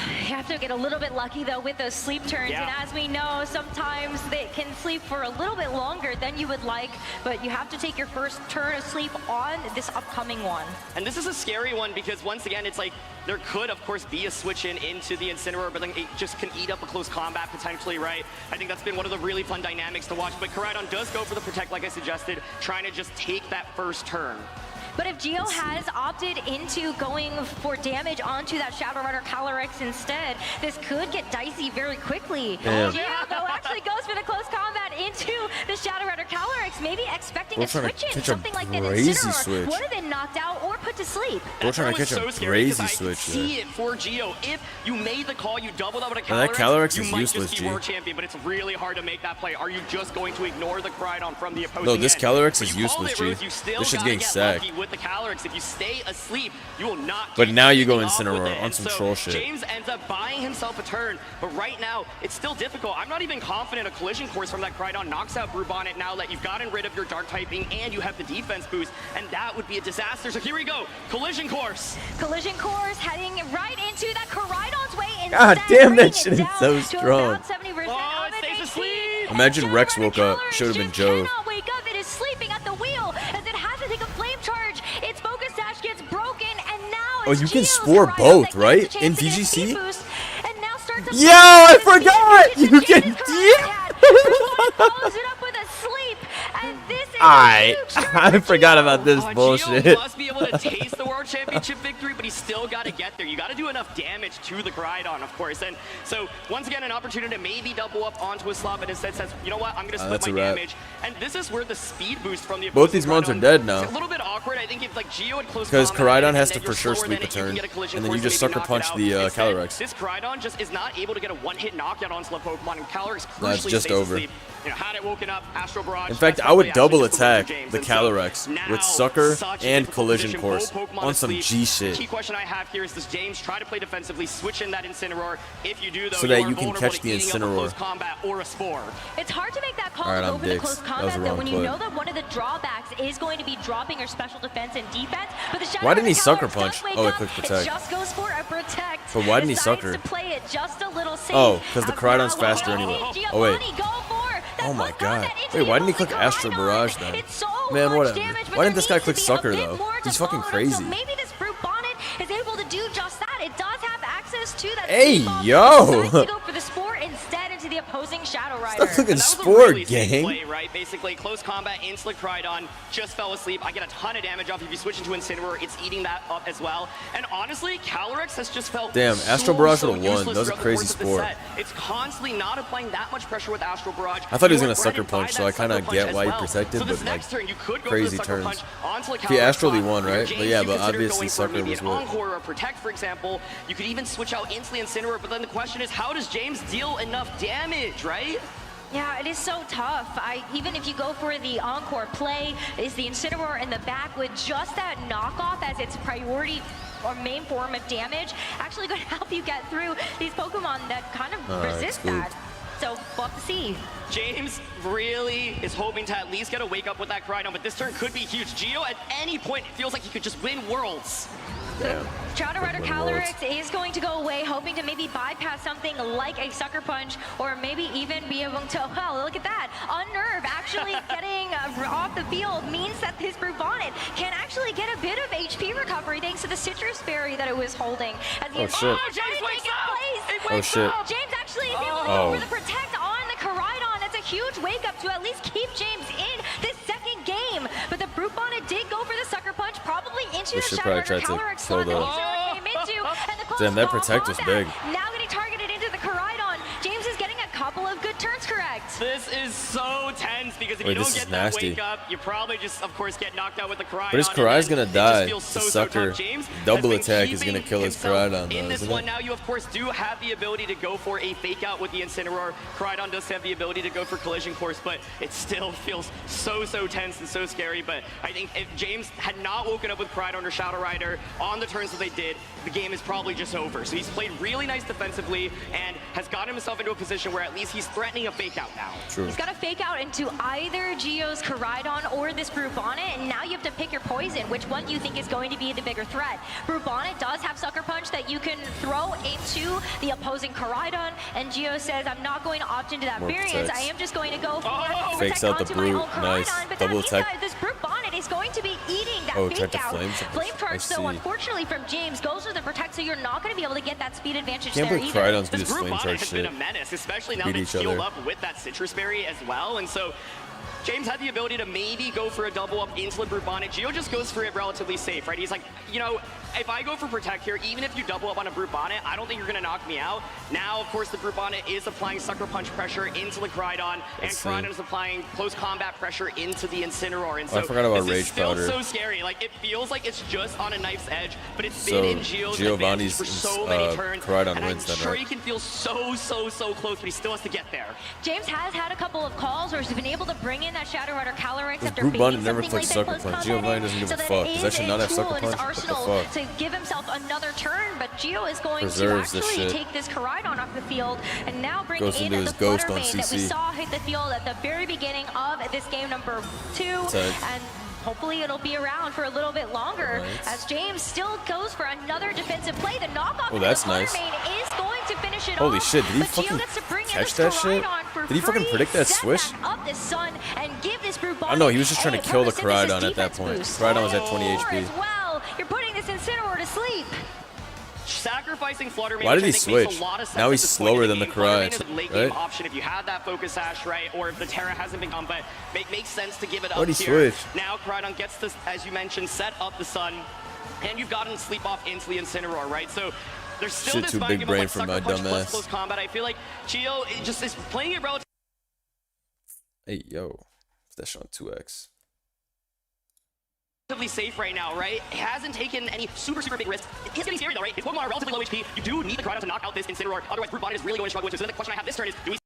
You have to get a little bit lucky though with those sleep turns, Yeah. and as we know, sometimes they can sleep for a little bit longer than you would like, but you have to take your first turn of sleep on this upcoming one. And this is a scary one because once again, it's like there could, of course, be a switch in into the Incineroar, but then it just can eat up a close combat potentially, right? I think that's been one of the really fun dynamics to watch. But Koraidon does go for the protect, like I suggested, trying to just take that first turn. But if Geo has opted into going for damage onto that Shadow Rider Calyrex instead, this could get dicey very quickly. Damn. Geo, though, actually goes for the close combat into the Shadow Rider Calyrex, maybe expecting We're a trying to switch in, catch a something like that crazy Incineroar switch. would have been nice. knocked out or put to sleep. We're trying to catch a crazy switch See there. it for Gio. If you made the call, you doubled up with a Now that Calyrex you is might useless, just be G. world champion, but it's really hard to make that play. Are you just going to ignore the Crydon from the opposing No, this end? Calyrex is You called useless, it, G. Rose. You still This shit's gotta getting get sacked. lucky with the Calyrex. If you stay asleep, you will not But get now you go anything off with Incineroar it. on And some so troll shit. James ends up buying himself a turn, but right now, it's still difficult. I'm not even confident a collision course from that Crydon knocks out Brubonnet now that you've gotten rid of your dark typing and you have the defense boost, and that would be a disaster. So here we go, collision course. Collision course heading right into that Caridon's way. God instead damn, that bringing shit it is down so to strong. about 70% of its HP. Imagine Rex woke up. Should have been Joe. Cannot wake up. It is sleeping at the wheel as it has to take a flame charge. Its focus dash gets broken, and now Oh, it's you can Gio's spore Caridon both, that right? gets a In chance to get VGC? speed boost, and now starts to Yo, I forgot! You can. follows it up with a sleep, and this is Alright, I forgot about this Gio bullshit. must be able to taste the World Championship victory, but he's still got to get there. You got to do enough damage to the Crydon, of course. And so, once again, an opportunity to maybe double up onto a slot, but instead says, you know what, I'm going to split that's my a wrap. damage. And this is where the speed boost from the Both opposing these mons are Crydon dead now. is a little bit awkward. I think if like Gio had close Because combat, Caridon and has then to you're for sure slower sleep than a it, you can turn, get a collision and then you course just maybe sucker knock it punch out. the Instead, Calyrex. This Crydon just is not able to get a one-hit knockout onto the Pokemon, and Calyrex That's crucially just stays over. asleep. You know, had it woken up, Astro Barrage. In fact, that's I would probably double actually just the win attack for James. the And so Calyrex now, with Sucker such a and difficult Collision position, Course both Pokemon on some asleep. G shit. Key question I have here is, does James try to play defensively, switch in that Incineroar? If you do, though, So that are you can vulnerable catch to the eating up a Incineroar. close combat or a Spore. It's hard to make that call All right, to go I'm for the dicks. close That was combat, the though, wrong when you play. know that one of the drawbacks is going to be dropping your special defense and defense. But the Shadow Why didn't he Rider sucker Calyrex punch? does wake Oh, it up. clicked It protect. just goes for a protect. But why didn't he Decides sucker? to play it just a little safe. Oh, because the As Crydon's now faster we anyway. see Oh, wait. Giovanni go for that Oh my close god. combat into Wait, why the didn't he click opposing Astro Crydon. Barrage then? It's so Man, much whatever. damage, but Why didn't there this guy needs click to be a sucker bit though? more to He's fucking follow it up. So crazy. maybe this Brute Bonnet is able to do just that. It does have access to that. Hey, speed bomb. yo. It decides to go for the Spore instead into the opposing Shadow Rider. Stop clicking And that was a Spore, really safe gang. play, right? Basically, close combat, Inslick Crydon, just fell asleep. I get a ton of damage off. If you switch into Incineroar, it's eating that up as well. And honestly, Calyrex has just felt Damn, Astro Barrage so would've won. useless That was a throughout the crazy course of the sport. set. It's constantly not applying that much pressure with Astro Barrage. I thought he was You gonna are sucker threatened by punch, so that I kinda sucker punch get as why he well. protected, So this but, like, next turn, you could go crazy for the sucker turns. punch onto the If he Calyrex astrally spot. won, Your right? James, But yeah, you but consider obviously going for sucker maybe was an what? Encore or a Protect, for example. You could even switch out instantly Incineroar, but then the question is, how does James deal enough damage, right? Yeah, it is so tough. Even if you go for the Encore play, is the Incineroar in the back with just that knockoff as its priority or main form of damage, actually going to help you get through these Pokemon that kind of All right, resist scoop. that. So we'll have to see. James really is hoping to at least get a wake up with that Crydon, but this turn could be huge. Gio, at any point, it feels like he could just win Worlds. Damn. Shadow Rider Win Worlds. Calyrex is going to go away, hoping to maybe bypass something like a Sucker Punch, or maybe even be able to, well, look at that. Unnerve actually getting off the field means that his Brute Bonnet can actually get a bit of HP recovery thanks to the Citrus Berry that it was holding. As the Oh, shit. James wakes up! Oh, shit. James actually is able to Oh. go for the Protect on the Caridon. That's a huge wake up to at least keep James in this second game. But the Brute Bonnet did go for the Sucker Punch, probably into We the should Shadow probably Rider try to Calyrex kill slot that the- Incineroar came into. And the close Damn, that call Protect was combat. big. Now getting targeted into the Caridon. James is getting a couple of good turns correct. This is so tense because if Wait, you don't this is get that nasty. wake up, you probably just, of course, get knocked out with the Crydon. But his and Karai's then gonna it just die. feels The so sucker tough. James double has been attack is gonna keeping kill his himself Caridon, though, in this isn't one. it? Now you, of course, do have the ability to go for a fake out with the Incineroar. Crydon does have the ability to go for Collision Course, but it still feels so tense and so scary. But I think if James had not woken up with Crydon or Shadow Rider on the turns that they did, the game is probably just over. So he's played really nice defensively and has gotten himself into a position where at least he's threatening a fake out now. True. He's got to fake out into either Gio's Caridon or this Brute Bonnet, and now you have to pick your poison. Which one do you think is going to be the bigger threat? Brute Bonnet does have Sucker Punch that you can throw into the opposing Caridon, and Gio says, I'm not going to opt into that More variance. protects. I am just going to go for Fakes protect out the onto my Brute. own Caridon. Nice. But Double that means attack. that this Brute Bonnet is going to be eating that Oh, fake tried to out. flame something. Flame I charge, see. though, unfortunately from James, goes with the protect, so you're not going to be able to get that speed advantage Can't there believe either. Crydon's good This as Brute flame Bonnet charge has shit. been a menace, especially now Beat that it's each healed other. up with that Citrus Berry as well. And so James had the ability to maybe go for a double up into the Brute Bonnet. Gio just goes for it relatively safe, right? He's like, you know, if I go for Protect here, even if you double up on a Brute Bonnet, I don't think you're going to knock me out. Now, of course, the Brute Bonnet is applying Sucker Punch pressure into the Crydon, and Crydon is applying close combat pressure into the Incineroar. And so I forgot about this Rage is still Powder. so scary. Like, it feels like it's just on a knife's edge, but it's been in Gio's advantage Giovanni's for so many turns. Crydon and wins I'm then, sure right? he can feel so close, but he still has to get there. James has had a couple of calls where he's been able to bring in that Shadow Rider Calyrex after Brute Bonnet baiting never something clicks like that Sucker close Punch. combat Giovanni in, doesn't give so a that fuck. it Does that is shit a not have tool Sucker in his Punch? What the arsenal fuck? to give himself another turn, but Gio is going Preserves to this actually shit. take this Caridon off the field and now bring Goes in into the his Ghost on Fluttermane that we CC. saw hit the field at the very beginning of this game number 2, and hopefully it'll be around for a little bit longer as James still goes for another defensive play. The knockoff Oh, of that's the nice. Fluttermane is going to finish it Holy off, shit, did he but Gio fucking gets to bring in catch this that shit? Caridon for Did he fucking free, predict that set switch? up the sun and give this Brute I know, he was just trying to a kill the photosynthesis Crydon at that defense point. boost. Crydon was at 20 Or HP. as well, you're putting this Incineroar to sleep. Sacrificing Fluttermane, Why did he which I think makes switch? a lot of sense Now at he's this point slower in the than the game. Fluttermane Crydon, is a late game right? option if you have that Focus Sash, right? Or if the Terra hasn't been done, but makes sense to give it up Why'd he here. switch? Now Crydon gets this, as you mentioned, set up the sun, and you've gotten sleep off into the Incineroar, right? So there's still Shit this too mind big game of brain like for Sucker my Punch dumb plus ass. close combat. I feel like Gio just is playing it relatively. Hey, yo. That shit on 2x. Safe right now, right? He hasn't taken any super big risks. It is getting scary though, right? His Pokemon are relatively low HP. You do need the Crydon to knock out this Incineroar. Otherwise, Brute Bonnet is really going to struggle with it. So then the question I have this turn is, do we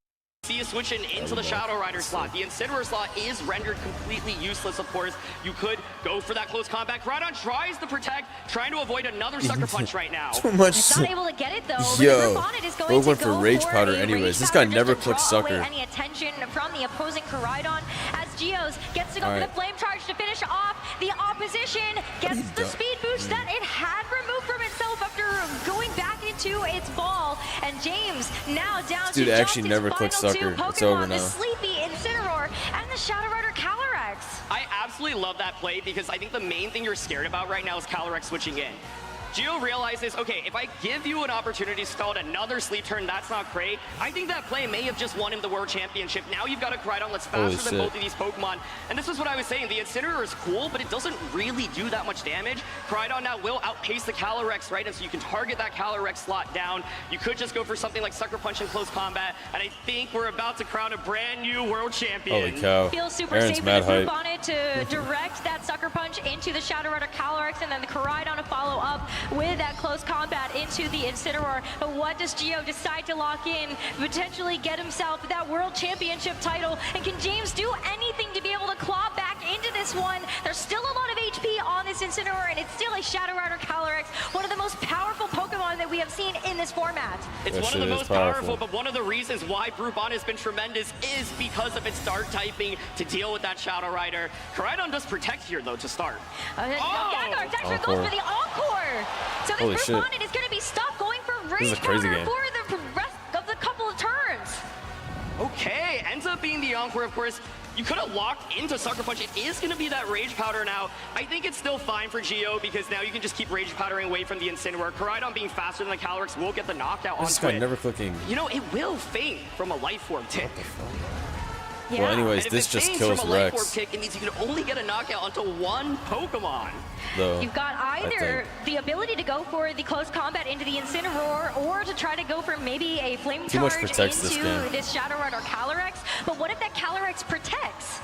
see you switching into the Shadow Rider slot? The Incineroar slot is rendered completely useless, of course. You could go for that close combat. Crydon tries to protect, trying to avoid another Sucker Punch right now. Too much. It's not able to get it though. But the Yo, Brute Bonnet is going Bo to went for go Rage for Powder a anyways. Rage This Powder guy just never to clicks draw away Sucker. any attention from the opposing Caridon as Geos gets to go for the Flame Charge to finish off. The opposition gets the speed boost that it had removed from itself after going back into its ball. And James now down Dude to actually just never its clicks final two Sucker. Pokemon, It's over the now. Sleepy Incineroar and the Shadow Rider Calyrex. I absolutely love that play because I think the main thing you're scared about right now is Calyrex switching in. Gio realizes, okay, if I give you an opportunity to stall another sleep turn, that's not great. I think that play may have just won him the World Championship. Now you've got a Crydon that's faster than both of these Pokemon. And this is what I was saying. The Incineroar is cool, but it doesn't really do that much damage. Crydon now will outpace the Calyrex, right? And so you can target that Calyrex slot down. You could just go for something like Sucker Punch in close combat. And I think we're about to crown a brand new World Champion. Holy cow. Feels super Aaron's safe mad with the Brute hype. Bonnet to direct that Sucker Punch into the Shadow Rider Calyrex, and then the Caridon to follow up with that close combat into the Incineroar. But what does Gio decide to lock in? Potentially get himself that World Championship title. And can James do anything to be able to claw back into this one? There's still a lot of HP on this Incineroar, and it's still a Shadow Rider Calyrex, one of the most powerful Pokemon that we have seen in this format. It's one of the most powerful, but one of the reasons why Brute Bonnet has been tremendous is because of its Dark typing to deal with that Shadow Rider. Caridon does protect here, though, to start. Gengar actually goes for the Encore. So this Holy Brute shit. Bonnet is going to be stuck going for This is Rage a crazy Powder game. for the rest of the couple of turns. Okay, ends up being the Encore, of course. You could have locked into Sucker Punch. It is going to be that Rage Powder now. I think it's still fine for Gio because now you can just keep Rage Powdering away from the Incineroar. Caridon being faster than the Calyrex will get the knockout This onto guy it. never clicking. You know, it will faint from a Life Orb tick. Well, anyways, And if this it just faints kills from a Life Orb Rex. tick, it means you can only get a knockout onto one Pokemon. Though, You've got either the ability to go for the close combat into the Incineroar or to try to go for maybe a Flame Too much Charge protects this into game. this Shadow Rider Calyrex. But what if that Calyrex protects?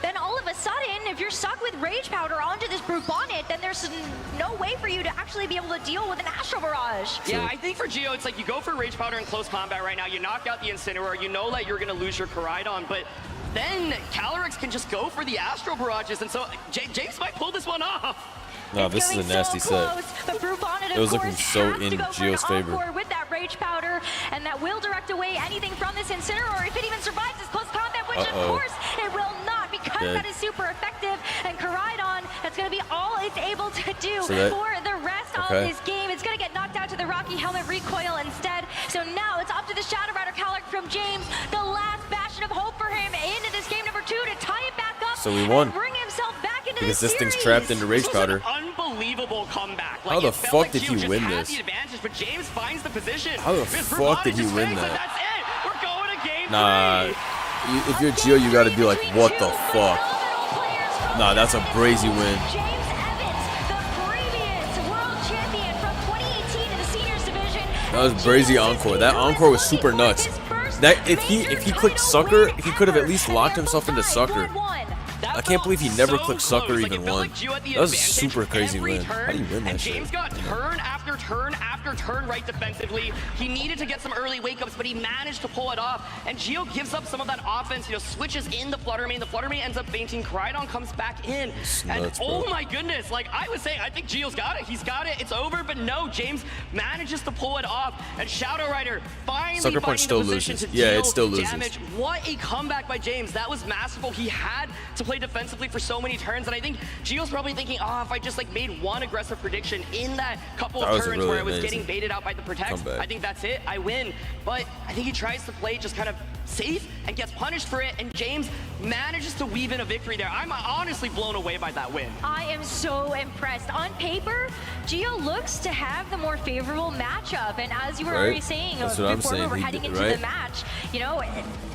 Then all of a sudden, if you're stuck with Rage Powder onto this Brute Bonnet, then there's no way for you to actually be able to deal with an Astral Barrage. Yeah, I think for Gio, it's like you go for Rage Powder in close combat right now. You knock out the Incineroar. You know that you're going to lose your Caridon, but then Calyrex can just go for the Astral Barrages, and so James might pull this one off. No, this is a nasty set. But Brute Bonnet, It was of looking course, so has in to go for Gio's an favor. Encore with that Rage Powder, and that will direct away anything from this Incineroar if it even survives this close combat, which of course it will not, because Dead. that is super effective. And Caridon, that's going to be all it's able to do So that- for the rest of this game. It's going to get knocked out to the Rocky Helmet recoil instead. So now it's up to the Shadow Rider Calyrex from James, the last bastion of hope for him into this game number 2 to tie it back up. So we won. And bring himself back into Because the this thing's series. trapped into Rage This was Powder. an unbelievable comeback. How the it felt fuck like did Gio he just win had this? the advantage, but James finds the position. How the Because fuck Brute did he Bonnet win just fakes it. that? That's it. We're going to game Nah, 3. If you're Gio, you gotta be like, what the fuck? Nah, that's a brazy win. That was brazy encore. That encore was super nuts. That if he clicked sucker, he could have at least locked himself into sucker. I can't believe he never clicked sucker even one. That was a super crazy win. How do you win that shit? James got turn after turn after turn right defensively. He needed to get some early wake-ups, but he managed to pull it off. And Gio gives up some of that offense, switches in the flutter main. The flutter main ends up fainting. Crydon comes back in. And oh my goodness, like I was saying, I think Gio's got it. He's got it. It's over, but no, James manages to pull it off. And Shadow Rider finally Sucker Punch still loses. Yeah, it still loses. Damage. What a comeback by James. That was masterful. He had to play defensively for so many turns, and I think Gio's probably thinking, oh, if I just like made one aggressive prediction in that couple of turns where I was getting baited out by the protects, I think that's it, I win. But I think he tries to play just kind of safe and gets punished for it, and James manages to weave in a victory there. I'm honestly blown away by that win. I am so impressed. On paper, Gio looks to have the more favorable matchup, and as you were already saying, before we were heading into the match,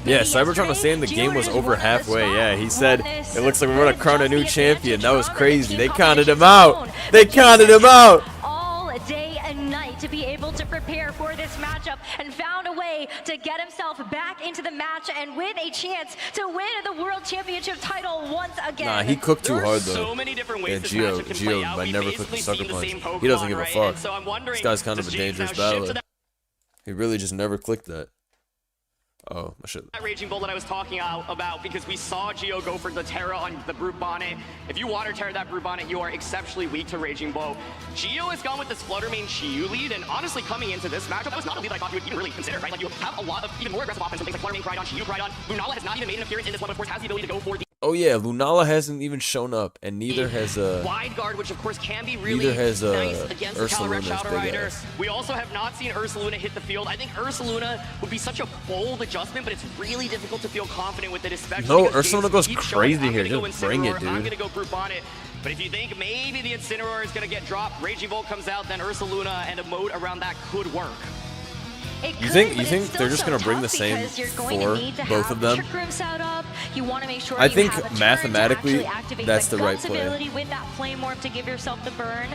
yeah, Cybertron was saying the game was over halfway. Yeah, he said it looks like we're gonna crown a new champion. That was crazy. They counted him out. They counted him out. All day and night to be able to prepare for this matchup, and found a way to get himself back into the match and with a chance to win the World Championship title once again. Nah, he cooked too hard though. So many different ways yeah, Gio might never click the sucker punch. He doesn't give a fuck. This guy's kind of a dangerous battler. He really just never clicked that. Oh, my shit. That Raging Bull that I was talking about, because we saw Gio go for the Terra on the Brute Bonnet. If you water Terra that Brute Bonnet, you are exceptionally weak to Raging Bull. Gio has gone with this Flutter main Chiyu lead, and honestly, coming into this matchup, that was not a lead I thought you would even really consider, right? Like, you have a lot of even more aggressive offense from things like Flutter main, Crydon, Chiyu, Crydon. Lunala has not even made an appearance in this one, but of course has the ability to go for the Oh yeah, Lunala hasn't even shown up, and neither has wide guard, which of course can be really nice against the Calibre Shadow Rider. We also have not seen Ursaluna hit the field. I think Ursaluna would be such a bold adjustment, but it's really difficult to feel confident with it, especially Ursaluna goes crazy here. Just bring it, dude. I'm gonna go Brute Bonnet. But if you think maybe the Incineroar is gonna get dropped, Raging Volt comes out, then Ursaluna and a mode around that could work. You think they're just gonna bring the same for both of them? I think mathematically that's the right play. With that flame warp to give yourself the burn.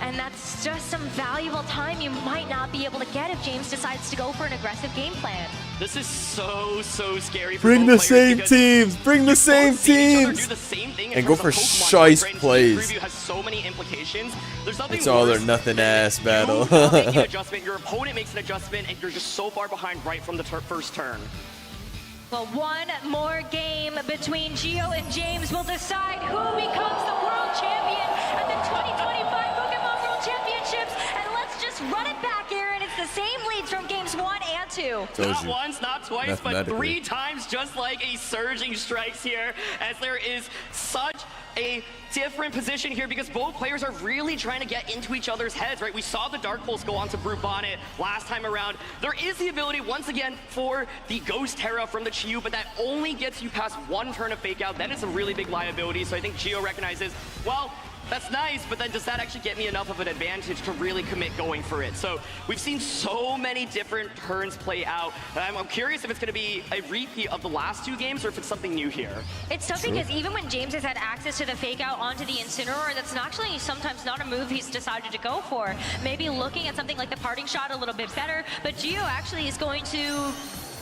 And that's just some valuable time you might not be able to get if James decides to go for an aggressive game plan. This is so scary for Bring the same teams! Bring the same teams! And go for shice plays. Has so many implications. It's all or nothing ass battle. Your opponent makes an adjustment, and you're just so far behind right from the first turn. Well, one more game between Gio and James will decide who becomes the world champion at the 2025 Pokemon World Championships. And let's just run it back, Aaron. It's the same leads from games 1 and 2. Not once, not twice, but 3 times, just like a Surging Strikes here, as there is such a different position here because both players are really trying to get into each other's heads, right? We saw the Dark Pulse go on to Brute Bonnet last time around. There is the ability, once again, for the Ghost Terra from the Chiyu, but that only gets you past 1 turn of Fake Out. That is a really big liability, so I think Gio recognizes, well, that's nice, but then does that actually get me enough of an advantage to really commit going for it? So we've seen so many different turns play out. I'm curious if it's going to be a repeat of the last 2 games or if it's something new here. It's tough because even when James has had access to the Fake Out onto the Incineroar, that's actually sometimes not a move he's decided to go for. Maybe looking at something like the Parting Shot a little bit better, but Gio actually is going to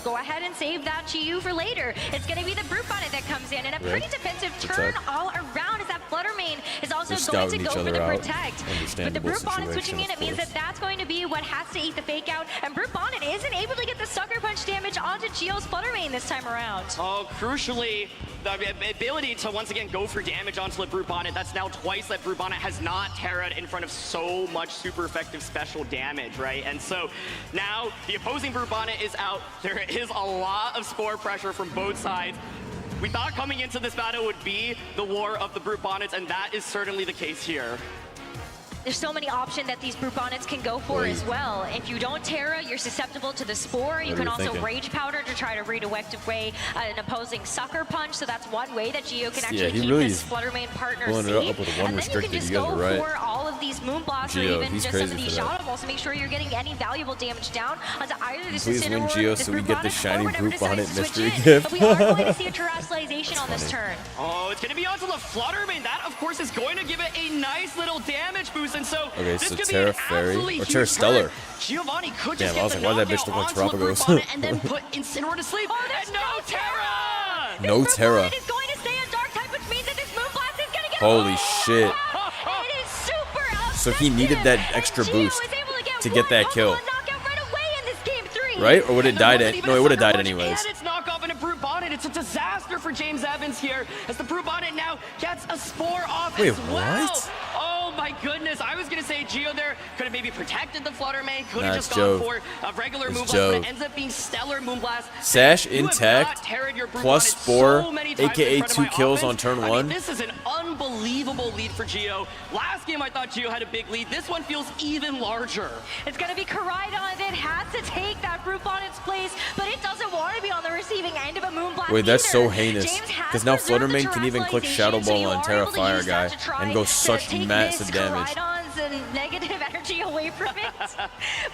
go ahead and save that Chiyu for later. It's going to be the Brute Bonnet that comes in, and a pretty defensive turn all around as that Flutter main is also going to go for the Protect. But the Brute Bonnet switching in, it means that that's going to be what has to eat the Fake Out, and Brute Bonnet isn't able to get the Sucker Punch damage onto Gio's Flutter main this time around. Oh, crucially, the ability to once again go for damage onto the Brute Bonnet. That's now twice that Brute Bonnet has not terra'd in front of so much super effective special damage, right? And so now the opposing Brute Bonnet is out. There is a lot of spore pressure from both sides. We thought coming into this battle would be the war of the Brute Bonnets, and that is certainly the case here. There's so many options that these Brute Bonnets can go for as well. If you don't Terra, you're susceptible to the Spore. You can also Rage Powder to try to redirect away an opposing Sucker Punch. So that's one way that Gio can actually keep his Flutter main partner safe. And then you can just go for all of of these Moonblasts or even just some of these Shadow Balls to make sure you're getting any valuable damage down onto either this Please win Geo so we get the shiny Brute Bonnet mystery gift. gift. But we are going to see a terrestrialization on this turn. Oh, it's going to be onto the Fluttermane. That, of course, is going to give it a nice little damage boost. And so, okay, this so could Terra be an Fairy absolutely or Terra huge Stellar. turn. Giovanni could Damn, just I was get like, the why does that bitch look like onto the Brute Terrapagos? Bonnet and then put Incineroar to sleep. And no Terra! No Terra. It is going to stay on Dark type, which means that this Moonblast is going to get Holy shit. It is super So he needed that extra boost to get that kill. Right? Or would it died at? No, it would have died anyways. And it's knockoff into Brute Bonnet. It's a disaster for James Evans here as the Brute Bonnet now gets a spore off Wait, as well. what? Oh my goodness. I was going to say Geo there could have maybe protected the Fluttermane, could have Nah, just it's gone Jove. for a regular It's Moonblast, Jove. but it ends up being Stellar Moonblast. Sash You have intact, not teared your Brute plus Bonnet Spore, so many times aka in front of 2 my kills on offense. turn I mean, 1. this is an unbelievable lead for Geo. Last game I thought Geo had a big lead. This one feels even larger. It's going to be Koraidon that has to take that Brute Bonnet's place, but it doesn't want to be on the receiving end of a Moonblast Wait, that's either. so heinous. Because now Fluttermane can even click Shadow Ball on Terra Fire guy and go such massive damage. Koraidon's and negative energy away from it,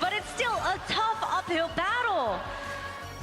but it's still a tough uphill battle.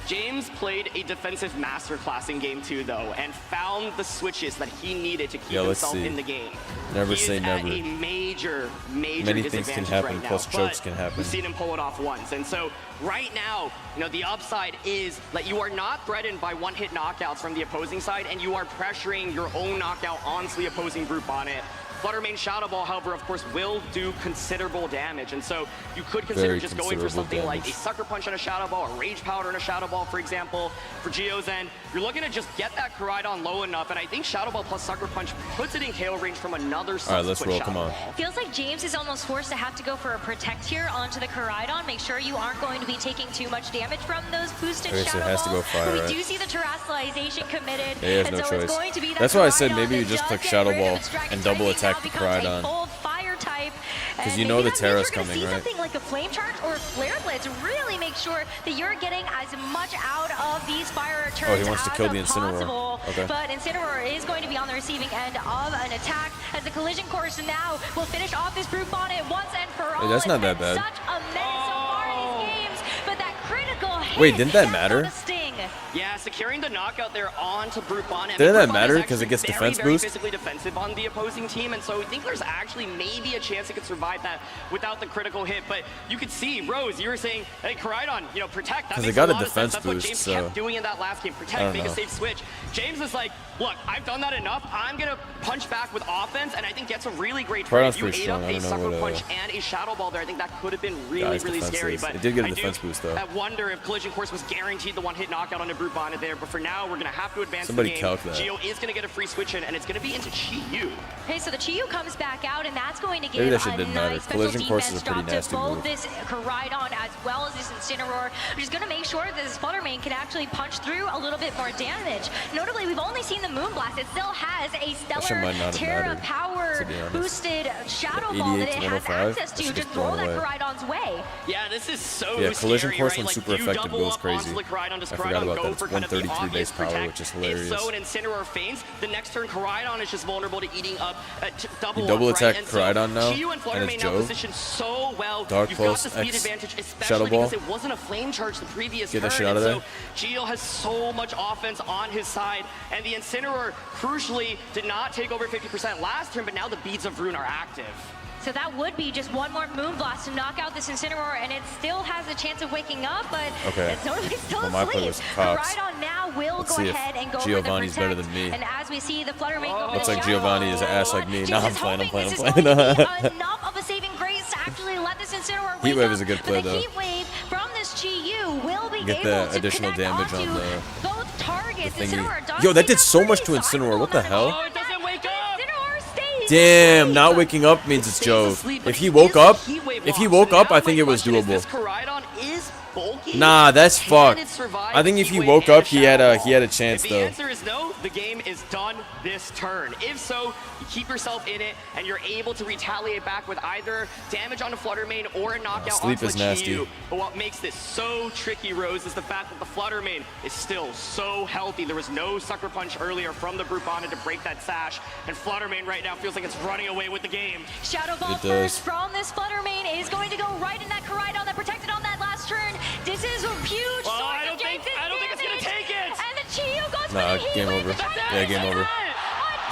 James played a defensive masterclass in game 2, though, and found the switches that he needed to keep himself in the game. Never he say is never. At a major Many things can happen, right plus now, chokes but can happen. We've seen him pull it off once, and so right now, you know, the upside is that you are not threatened by one-hit knockouts from the opposing side, and you are pressuring your own knockout onto the opposing Brute Bonnet. Fluttermane Shadow Ball, however, of course, will do considerable damage, and so you could consider Very just going for something like a damage. Sucker Punch on a Shadow Ball, a Rage Powder on a Shadow Ball, for example. For Geo's end, you're looking to just get that Koraidon low enough, and I think Shadow Ball plus Sucker Punch puts it in KO range from another subsequent Alright, let's roll, Shadow come on. Ball. Feels like James is almost forced to have to go for a Protect here onto the Koraidon. Make sure you aren't going to be taking too much damage from those boosted Okay, so Shadow it has to Balls. go fire, But we right? do see the Terrestrialization committed, Yeah, he has and no so choice. it's going to be that That's why I said Koraidon maybe you that just does click get Shadow rid of Ball its Dragon and double Strike, attack now the becomes a Koraidon. full fire type. Because And you know maybe the that means Terra's we're gonna coming, see right? something like a Flame Charge or a Flare Blitz. Really make sure that you're getting as much out of these fire turns Oh, he wants to as kill the Incineroar. possible. Okay. But Incineroar is going to be on the receiving end of an attack as the collision course now will finish off this Brute Bonnet once and for all. Hey, that's not It's that been bad. Such a menace so far in these games, but that critical hit Wait, didn't that does matter? not sting. Yeah, securing the knockout there onto Brute Bonnet. Didn't that Brute Bonnet matter is 'cause it actually gets defense very boost? physically defensive on the opposing team, and so I think there's actually maybe a chance it could survive that without the critical hit. But you could see, Rose, you were saying, hey, Koraidon, you know, protect. That 'Cause makes it got a a lot of sense. defense That's what boost, James so- kept doing in that last game. I Protect, don't make a know. safe switch. James is like, look, I've done that enough. I'm gonna punch back with offense, and I think gets a really great trade. Koraidon's If you pretty ate up strong. I a don't know Sucker what, Punch and a Shadow Ball there, I think that could have been really, Guy's really defense scary. is- But it did get a I defense do boost, though. wonder if Collision Course was guaranteed the one-hit knockout on a Brute Bonnet there, but for now, we're gonna have to advance Somebody the game. calc that. Geo is gonna get a free switch in, and it's gonna be into Chi-Yu. Okay, so the Chi-Yu comes back out, and that's going to Maybe give that shit a didn't matter. nice special Collision course defense is a pretty drop to nasty both move. this Koraidon as well as this Incineroar, which is going to make sure that this Fluttermane can actually punch through a little bit more damage. Notably, we've only seen the Moonblast. It still has a shit stellar might not have Terra mattered, power to be honest. boosted Shadow Ball that 88 it to has 105, access that to shit to gets throw thrown that away. Koraidon's way. Yeah, this is so Yeah, Collision scary, Course right? when Like, super you effective double goes up crazy. onto the Koraidon, does I forgot Koraidon about go that. It's for kind of the 133 obvious base power, protect? which is If hilarious. so, an Incineroar faints, the next turn Koraidon is just vulnerable to eating up double You double up, attack right? And so Koraidon now, Chi-Yu and and Fluttermane it's now Jove. positioned so well. Dark You've got Pulse the speed X advantage, Shadow especially Ball. because it wasn't a flame charge the previous Get turn. that shit out and of so Geo has so much offense on his side, and the Incineroar, crucially, did not take over 50% last turn, but now the Beads of Ruin are active. So that would be just one more Moonblast to knock out this Incineroar, and it still has a chance of waking up, but Okay. it's totally still Well, my play asleep. was Cox. Koraidon now will Let's go see if ahead and go Giovanni's for the better protect. than me. And as we see the Fluttermane go for Looks the like Shadow Giovanni is an Ball, ass like me. James Nah, I'm is playing, I'm hoping playing, this I'm is playing. going to be enough of a saving grace to actually let this Incineroar Heat wake Wave up, is a good but play, the though. Heat Wave from this Chi-Yu will be Get able the to additional connect damage on onto the both targets. thingy. Incineroar does Yo, that take did a so much to pretty Incineroar. What the sizable hell? Oh, it doesn't wake up! Incineroar stays Damn, not waking up means it's Jove. If he woke up, I think it was doable. This Koraidon is bulky. Nah, that's Can fucked. it survive I think the if he Heat woke Wave up, and he had Shadow a Ball? chance If the though. answer is no, the game is done this turn. If so, you keep yourself in it, and you're able to retaliate back with either damage on the Flutter Mane or a knockout Sleep onto is a nasty. Chiyu. But what makes this so tricky, Rose, is the fact that the Flutter Mane is still so healthy. There was no Sucker Punch earlier from the Brute Bonded to break that sash, and Flutter Mane right now feels like it's running away with the game. Shadow Ball first from this Flutter Mane is going to go right in that Koraidon that protected on that last turn. This is a huge I don't think it's gonna take it. And the Chiyu goes for Nah, the heat game wave. over. Yeah, game over. A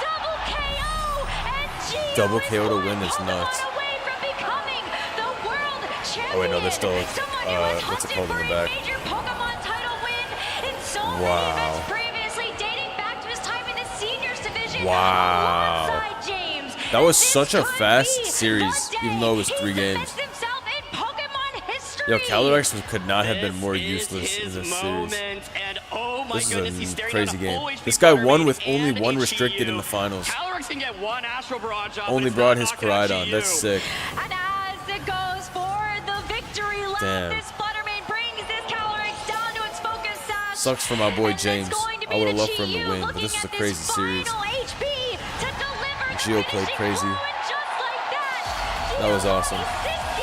double KO, and Chiyu Double KO to win is nuts. away from becoming the world champion. Oh wait, no, there's still Someone who was what's it hunted called for in a the back? major Pokemon title win in so many Wow. events previously, dating back to his time in the seniors division. Wow. Alongside James. That was such a fast series, even though it was 3 games. Himself in Pokemon history. Yo, Calyrex could not have been more useless in this series. Moment, and oh my goodness, he's This is a staring crazy at a game. full HP This guy Flutter won Mane with only and one a restricted in Chiyu. the finals. Calyrex can get one Astral Barrage off, Only but it's brought not his knocking out Koraidon. That's Chiyu. sick. And as it goes for the victory lap, Damn. this Flutter Mane brings this Calyrex down to its focus sash. Sucks for my boy James. Going to be I would have the loved for him to Chiyu win, but looking this was a at crazy this series. final HP to deliver the Gio played finishing crazy. blow, and just like that, That was awesome. 60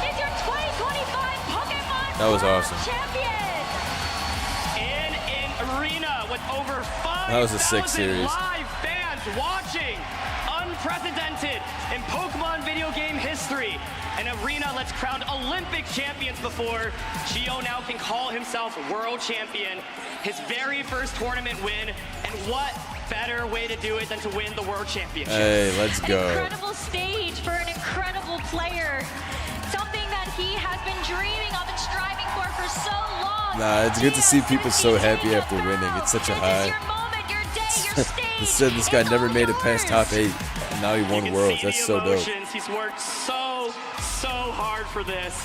is your 2025 Pokemon That was World awesome. In an arena with over 5,000 That was a sick series. live fans watching. Unprecedented in Pokemon video game history. An arena that's crowned Olympic champions before. Gio now can call himself world champion. His very first tournament win. And what better way to do it than to win the world championship? Hey, let's go. Incredible stage for an incredible player. Something that he has been dreaming of and striving for so long. Nah, it's good to see people so happy after winning. It's such a high. He said this guy never made it past top 8, and now he won Worlds. See That's the so dope. emotions. He's worked so hard for this,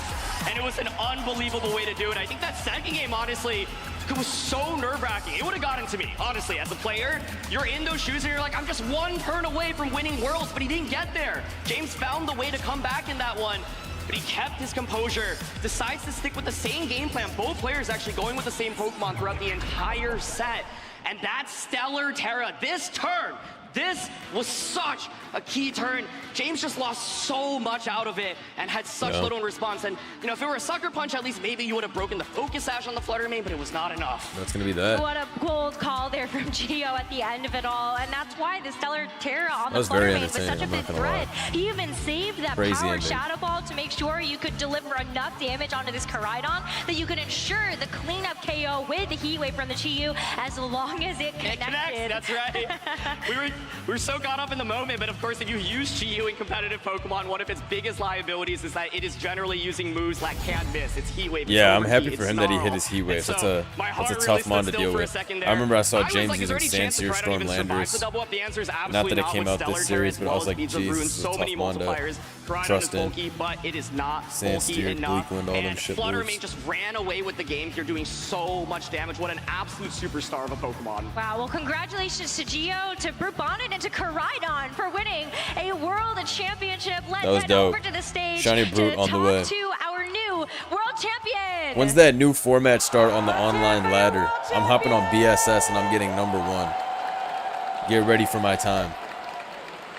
and it was an unbelievable way to do it. I think that second game, honestly, it was so nerve-wracking. It would have gotten to me, honestly, as a player. You're in those shoes and you're like, I'm just one turn away from winning Worlds, but he didn't get there. James found the way to come back in that one, but he kept his composure, decides to stick with the same game plan. Both players actually going with the same Pokemon throughout the entire set. And that's Stellar Terra. This turn, this was such a key turn. James just lost so much out of it and had such little in response. And, you know, if it were a Sucker Punch, at least maybe you would have broken the Focus Sash on the Flutter Mane, but it was not enough. That's going to be that. What a bold call there from Gio at the end of it all. And that's why the Stellar Terra on That the was Flutter very Mane was such a entertaining, I'm big not gonna lie. threat. He even saved that Crazy power ending. Shadow Ball to make sure you could deliver enough damage onto this Koraidon that you could ensure the cleanup KO with the Heat Wave from the Chiyu as long as it connected. It connects, that's right. we were so caught up in the moment, but of course, if you use Chiyu in competitive Pokemon, one of its biggest liabilities is that it is generally using moves that can't miss. It's Heat Wave. Yeah, I'm it's happy overheat, for it's him that he hit snarl. his Heat Wave. And That's so a my heart really tough stood mon to still deal for a with. second I there. remember I saw was James like, is there using any chance Sandseer that Koraidon even Storm survives the Landers. double up? The answer is Not absolutely that it came with out Stellar this Terra series, as but I well was as like, Beats of geez, Ruin. this is a So tough many mon to multipliers. Koraidon trust is in. bulky, but it is not bulky Sandsteer, enough. Bleak Wind, all them And shit Flutter moves. Mane just ran away with the game here, doing so much damage. What an absolute superstar of a Pokemon. Wow, well, congratulations to Gio, to Brute Bonded, and to Koraidon for winning a World Championship. Let's That was head dope. over to the stage Shiny Brute to on the talk way. to our new World Champion. When's that new format start on the online ladder? I'm hopping on BSS and I'm getting #1. Get ready for my time.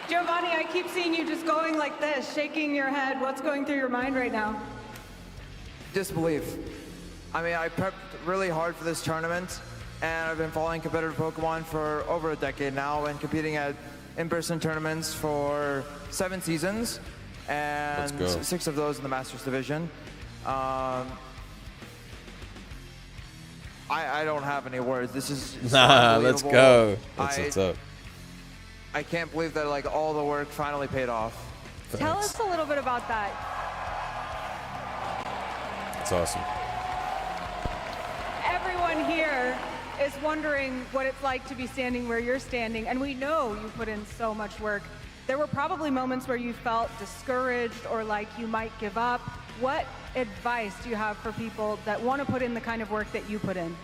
Giovanni, I keep seeing you just going like this, shaking your head. What's going through your mind right now? Disbelief. I mean, I prepped really hard for this tournament, and I've been following competitive Pokemon for over a decade now and competing at in-person tournaments for 7 seasons, and Let's go. 6 of those in the Masters Division. I don't have any words. This is so Nah, let's unbelievable. go. That's what's up. I can't believe that like all the work finally paid off. Tell us a little bit about that. That's awesome. Everyone here is wondering what it's like to be standing where you're standing, and we know you put in so much work. There were probably moments where you felt discouraged or like you might give up. What advice do you have for people that want to put in the kind of work that you put in?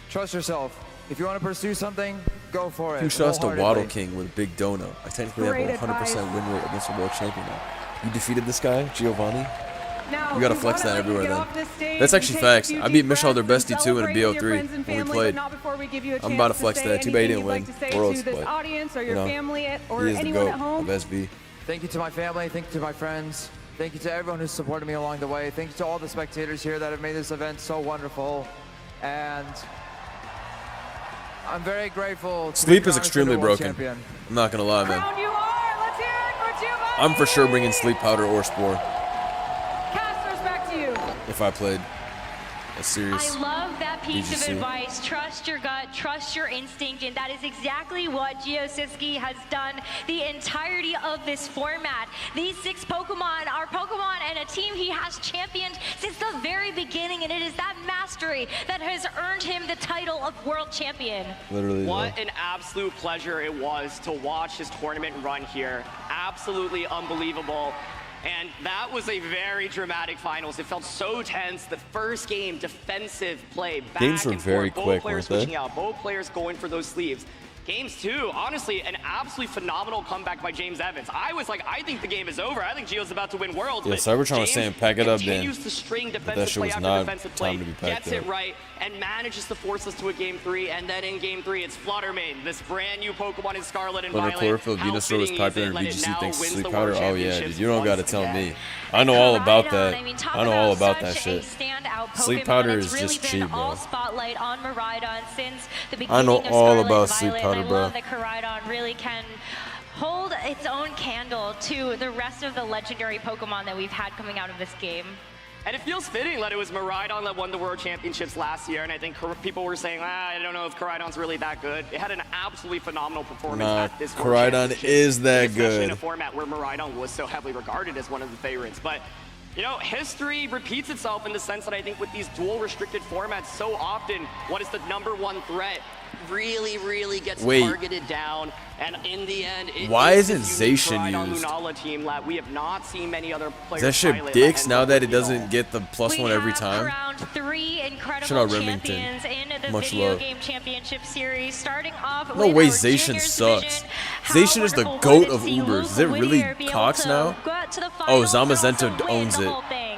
Trust yourself. If you want to pursue something, go for it. Two shots to wholeheartedly. Waddle King with Big Dono. I technically Great have a 100% advice. win rate against a world champion now. You defeated this guy, Giovanni? Now, You gotta we flex wanna that let you everywhere get then. off this stage That's and actually take a facts. few I beat deep Michel breaths Besti and too in a celebrate with your BO3 friends and when we family, played. but not before we give you a I'm about to chance flex say that. Too bad he anything didn't you'd win like to say Worlds, to this but audience or you your know, family or he is the anyone GOAT at home. of SB. Thank you to my family. Thank you to my friends. Thank you to everyone who's supported me along the way. Thank you to all the spectators here that have made this event so wonderful. And I'm very grateful. To Sleep be is crowned extremely as the world broken. champion. I'm not gonna lie, man. Round you are. Let's hear it for Giovanni. I'm for sure bringing Sleep Powder or Spore Casters, back to you. if I played a serious I love that piece VGC. of advice. Trust your gut, trust your instinct, and that is exactly what Gio Siski has done the entirety of this format. These 6 Pokemon are Pokemon and a team he has championed since the very beginning, and it is that mastery that has earned him the title of world champion. Literally. What an absolute pleasure it was to watch his tournament run here. Absolutely unbelievable. And that was a very dramatic finals. It felt so tense. The first game, defensive play, back Games were and very forth. quick, Both players weren't they? switching out, both players going for those sleeves. Games 2, honestly, an absolutely phenomenal comeback by James Evans. I was like, I think the game is over. I think Gio's about to win Worlds. Yeah, but Cybertron was James saying, pack it up, Dan. continues to string But that defensive shit play was after not defensive play, time to be packed gets it up. right, and manages to force us to a Game 3. And then in Game 3, it's Fluttermane, this brand new Pokemon in Scarlet and Under Violet. Chlorophyll, How Venusaur was fitting popular is in it that it VGC now thanks to wins Sleep the Powder. World Oh yeah, Championships dude, you don't once gotta tell again? me. I know all about that. I mean, talk I know all about such that shit. a standout Sleep Pokemon. Powder It's is really just been cheap, bro. all spotlight on Miraidon since the beginning I know of all Scarlet about and Sleep Violet, Powder, and I bro. love that Miraidon really can hold its own candle to the rest of the legendary Pokemon that we've had coming out of this game. And it feels fitting that it was Miraidon that won the World Championships last year, and I think people were saying, I don't know if Miraidon's really that good. It had an absolutely phenomenal performance Nah, at this World Miraidon Championship, is that especially in good. a format where Miraidon was so heavily regarded as one of the favorites. But you know, history repeats itself in the sense that I think with these dual restricted formats, so often what is the #1 threat really gets targeted down, and in the end, Why is isn't this unique Zacian Miraidon used? Lunala team that we have not seen many other players. Is that shit pilot dicks and now work that with it at all. doesn't get the +1 every time? Around 3 Shout incredible out Remington. champions in the Much video love. game championship series. Starting off No with way our Zacian juniors sucks. division. How Zacian is the wonderful GOAT was of it to see Ubers. Is Luke it really Whittier be able Cox to now? go to the Oh, finals and also Zamazenta win owns the it. whole thing.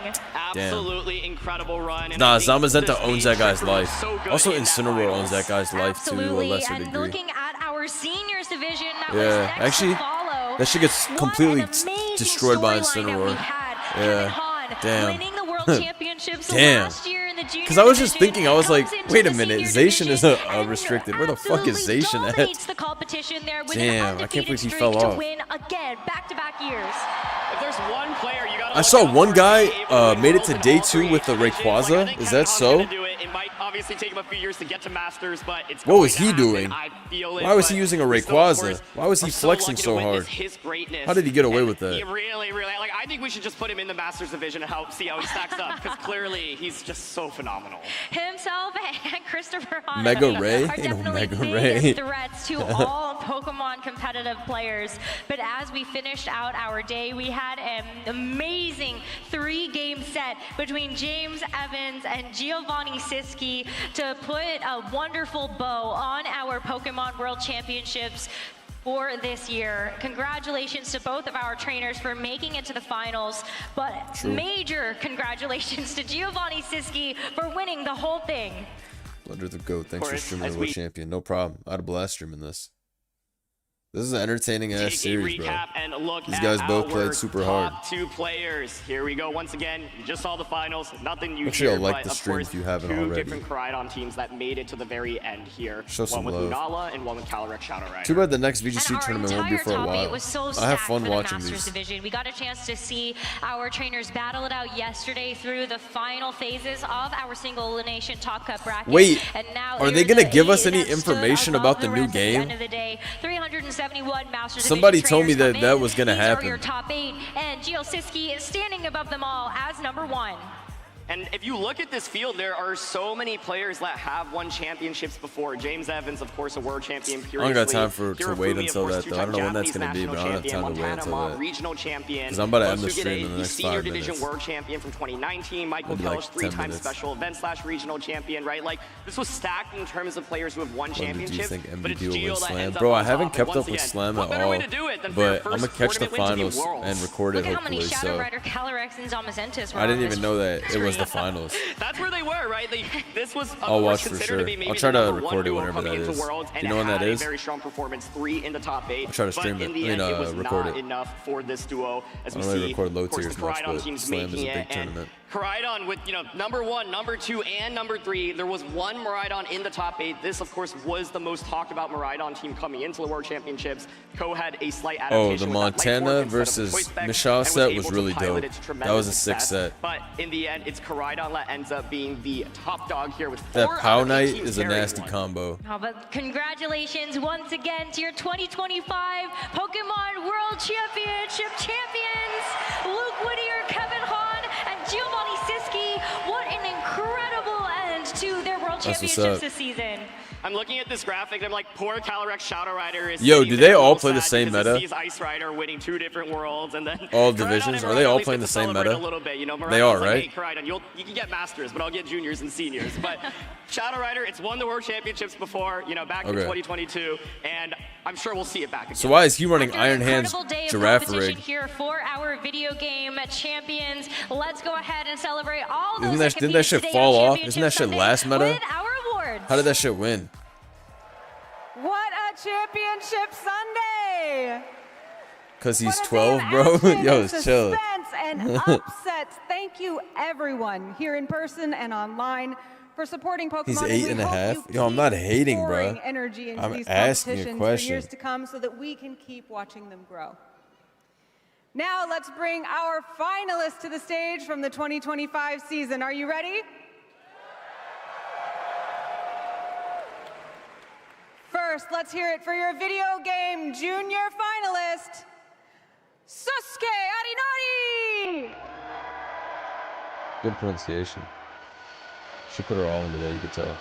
Absolutely incredible run. And Nah, I think Zamazenta this owns game that guy's Trick Room was life. so good Also, in that Incineroar finals. owns that guy's life to a Absolutely, lesser and degree. looking at our seniors division, that was Yeah, next actually, to follow. that shit gets What completely an amazing destroyed by storyline that we Incineroar. had. Yeah, Kevin Hahn damn. winning the World Championships Damn. last year in the junior Because I was just division, thinking, I was like, comes into wait a the minute, senior Zacian division is a and restricted. Where the fuck is absolutely Zacian at? dominates the competition there with Damn, an I can't undefeated believe he streak fell to off. win again, back-to-back years. If there's one player you gotta I saw one guy made it to day 2 with the Rayquaza. Is that so? It might obviously take him a few years to get to Masters, but it's What was going he to happen. doing? I feel it, Why was but he using a we still, of Rayquaza? course, Why was he are so flexing lucky so to witness hard? his greatness. How did he get away with He that? really, like, I think we should just put him in the Masters division and see how he stacks up, because clearly he's just so phenomenal. Himself and Christopher Hahn Mega Ray? are Ain't no definitely Mega biggest Ray. threats to all Pokemon competitive players. But as we finished out our day, we had an amazing 3-game set between James Evans and Giovanni Siski to put a wonderful bow on our Pokemon World Championships for this year. Congratulations to both of our trainers for making it to the finals, but True. major congratulations to Giovanni Siski for winning the whole thing. Blender the GOAT. Thanks for course, streaming as the World we- Champion. No problem. I'd have blast streaming this. This is an entertaining Take ass a series, bro. recap and look These at guys both our played super hard. top 2 players. Here we go once again. You just saw the finals. Nothing new Make sure here, you like but the of stream course, if you haven't 2 already. different Koraidon teams that made it to the very end here. Show some one with love. Lunala and one with Calyrex Shadow Rider. Too bad the next VGC And our tournament won't be entire for a top 8 while. was so I have stacked fun for watching the Masters these. division. We got a chance to see our trainers battle it out yesterday through the final phases of our single elimination Top Cup bracket. Wait, and now are they here's gonna the give us 8 any that stood information above about the new rest at game? end of the day. 371 Masters Somebody division told me trainers that come that in. was gonna These happen. are your top 8, and Gio Siski is standing above them all as #1. And if you look at this field, there are so many players that have won championships before. James Evans, of course, a world champion. I don't got time to Hirofumi, wait of until course, that, though. I don't know when that's two-time going to be, but I don't have national time to wait champion, until Montana that. regional champion. Because I'm about to end the Kosuge, stream in the the next senior 5 division minutes. world champion from 2019. Michael Maybe like Kelch, 10 3-time minutes. special event / regional champion, right? Like, this was stacked in terms of players who have won When did you championships, think but it's MVP will Gio win that Slam? ends up Bro, on I haven't top. kept Once up with again, Slam what at better all, way to do it than for your but I'm first going to catch the tournament win to be finals Worlds? and record it, Look at how many hopefully. Shadow So Rider Calyrex and Zamazentis were I on didn't this even know that it was the finals. That's where they were, right? This was, of I'll course, watch for considered sure. to be maybe I'll try the to number one record it duo whenever coming that into is. Worlds, Do and you know when it that had is? a very strong performance, 3 in the top 8. I'll try to but stream in it. the end, it was record not it. enough for this duo. As I we don't really see, record low of course, tiers the much, Koraidon but team's Slam is making a big it. And tournament. Koraidon with, number 1, number 2, and number 3. There was one Miraidon in the top 8. This, of course, was the most talked about Miraidon team coming into the World Championships. Ko had a slight adaptation. Oh, the with that light Montana work instead of the versus choice spec, Michelle and set able was to really pilot dope. it to That tremendous was a sick success. set. But in the end, it's Koraidon that ends up being the top dog here with 4 That out Pow of 8 Knight teams is a carrying nasty one. combo. Oh, but congratulations once again to your 2025 Pokemon World Championship champions, Luke Whittier, Kevin Hahn, and Giovanni Siski. What an incredible end to their World That's what's Championships up. this season. I'm looking at this graphic and I'm like, poor Calyrex Shadow Rider is Yo, sitting do there they a all little play the sad same because meta? he sees Ice Rider winning 2 different worlds, and then All Koraidon divisions? and Are they all Miraidon at playing the least same celebrate meta? A little bit, They Miraidon's are, like, right? Hey, Koraidon, you can get Masters, but I'll get Juniors and Seniors. But Shadow Rider, it's won the World Championships before, back in Okay. 2022, and I'm sure we'll see it back again. So why is he running After Iron an Hands incredible day of Giraffe competition Rig? here for our video game champions. Let's go ahead and celebrate all those Didn't that shit fall off? Isn't that shit last meta? with our awards. How did that shit win? What a championship Sunday! Cause he's What a 12, day of bro. action Yo, and chill. suspense and upsets. Thank you, everyone, here in person and online, for supporting Pokemon. He's and 8 we and a hope half. you Yo, I'm not keep hating, pouring bro. energy into I'm these asking a competitions question. for years to come, so that we can keep watching them grow. Now let's bring our finalists to the stage from the 2025 season. Are you ready? First, let's hear it for your video game junior finalist, Sasuke Arinori! Good pronunciation. She put her all into that, you could tell.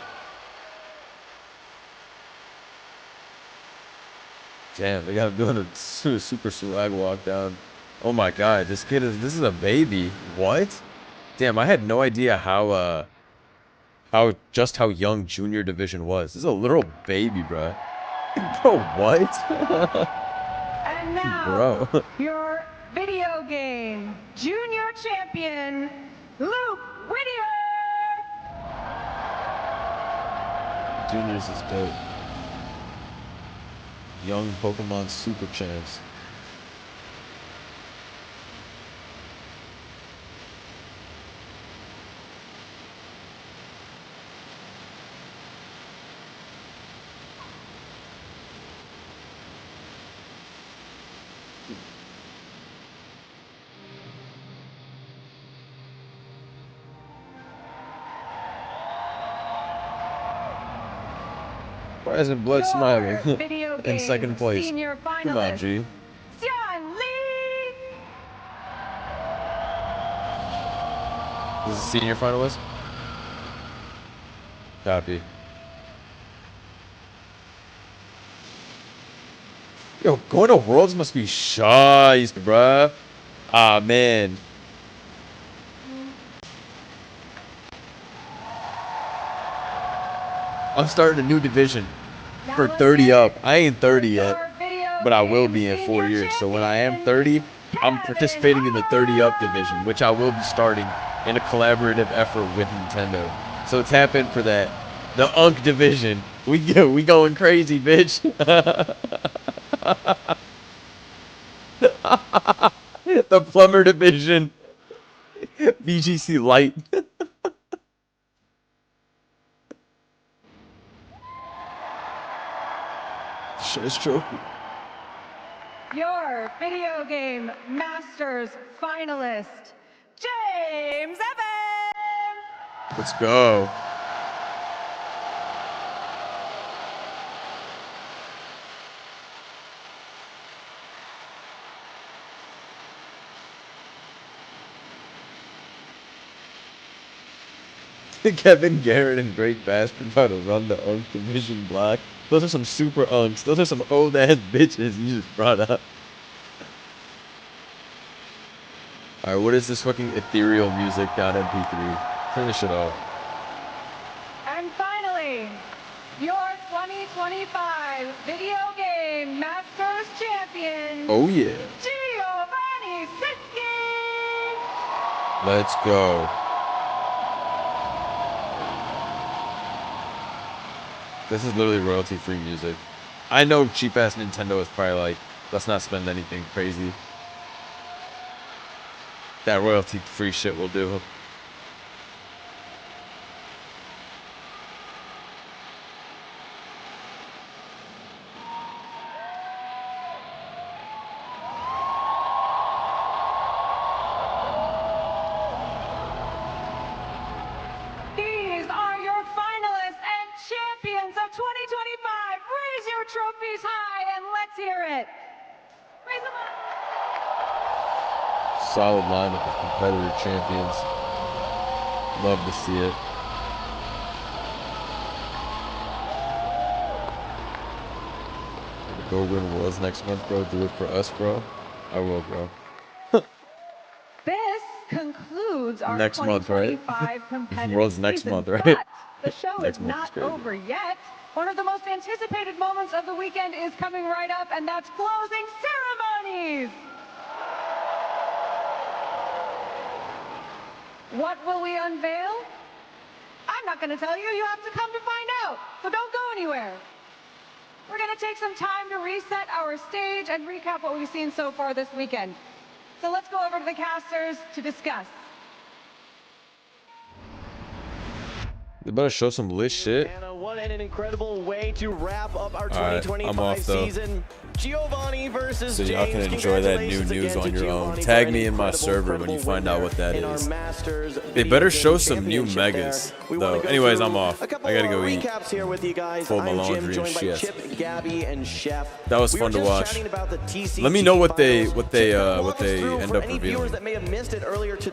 Damn, they got him doing a super swag walk down. Oh my god, this is a baby. What? Damn, I had no idea how young junior division was. This is a literal baby, bro. Bro, what? And now, Bro. your video game junior champion, Luke Whittier! Juniors is dope. Young Pokemon super champs. Why isn't Blood smiling video in second game place? senior Come on, finalist, G. Xian Li! This is a senior finalist? Copy. Yo, going to Worlds must be shice, bruh. Ah, man. I'm starting a new division for 30 up. I ain't 30 yet, but I will be in 4 years. So when I am 30, I'm participating in the 30 up division, which I will be starting in a collaborative effort with Nintendo. So tap in for that. The Unk division. We going crazy, bitch. The Plumber division. VGC Light. Shit is true. Your video game masters finalist, James Evans! Let's go. Kevin Garrett and Great Bastard about to run the Unk division block. Those are some super Unks. Those are some old ass bitches you just brought up. Alright, what is this fucking ethereal music on MP3? Finish it off. And finally, your 2025 Video Game Masters Champion. Oh yeah. Giovanni Siski. Let's go. This is literally royalty-free music. I know cheap-ass Nintendo is probably like, let's not spend anything crazy. That royalty-free shit will do. These are your finalists and champions of 2025. Raise your trophies high and let's hear it. Raise them up. Solid lineup of competitor champions. Love to see it. Go win Worlds next month, bro. Do it for us, bro. I will, bro. This concludes our Next month, right? 2025 competitive World's next season, month, right? but the show Next is month not is crazy. over yet. One of the most anticipated moments of the weekend is coming right up, and that's closing ceremonies. What will we unveil? I'm not going to tell you. You have to come to find out. So don't go anywhere. We're going to take some time to reset our stage and recap what we've seen so far this weekend. So let's go over to the casters to discuss. They better show some lit shit. What an incredible way to wrap up our Alright, 2025 I'm off, though. season. Giovanni versus So y'all can enjoy that new news on your own. Tag me in my server when you find out what that is. They better show some new megas, though. Anyways, I'm off. I gotta go eat. Recaps here with you guys. Fold my I'm Jim, laundry and joined by shit. Chip, Gabby, and Chef. That was We fun were to just watch. chatting about the TCG Let me know what they finals. Chip, end walk up us through revealing. for any viewers that may have missed it earlier today.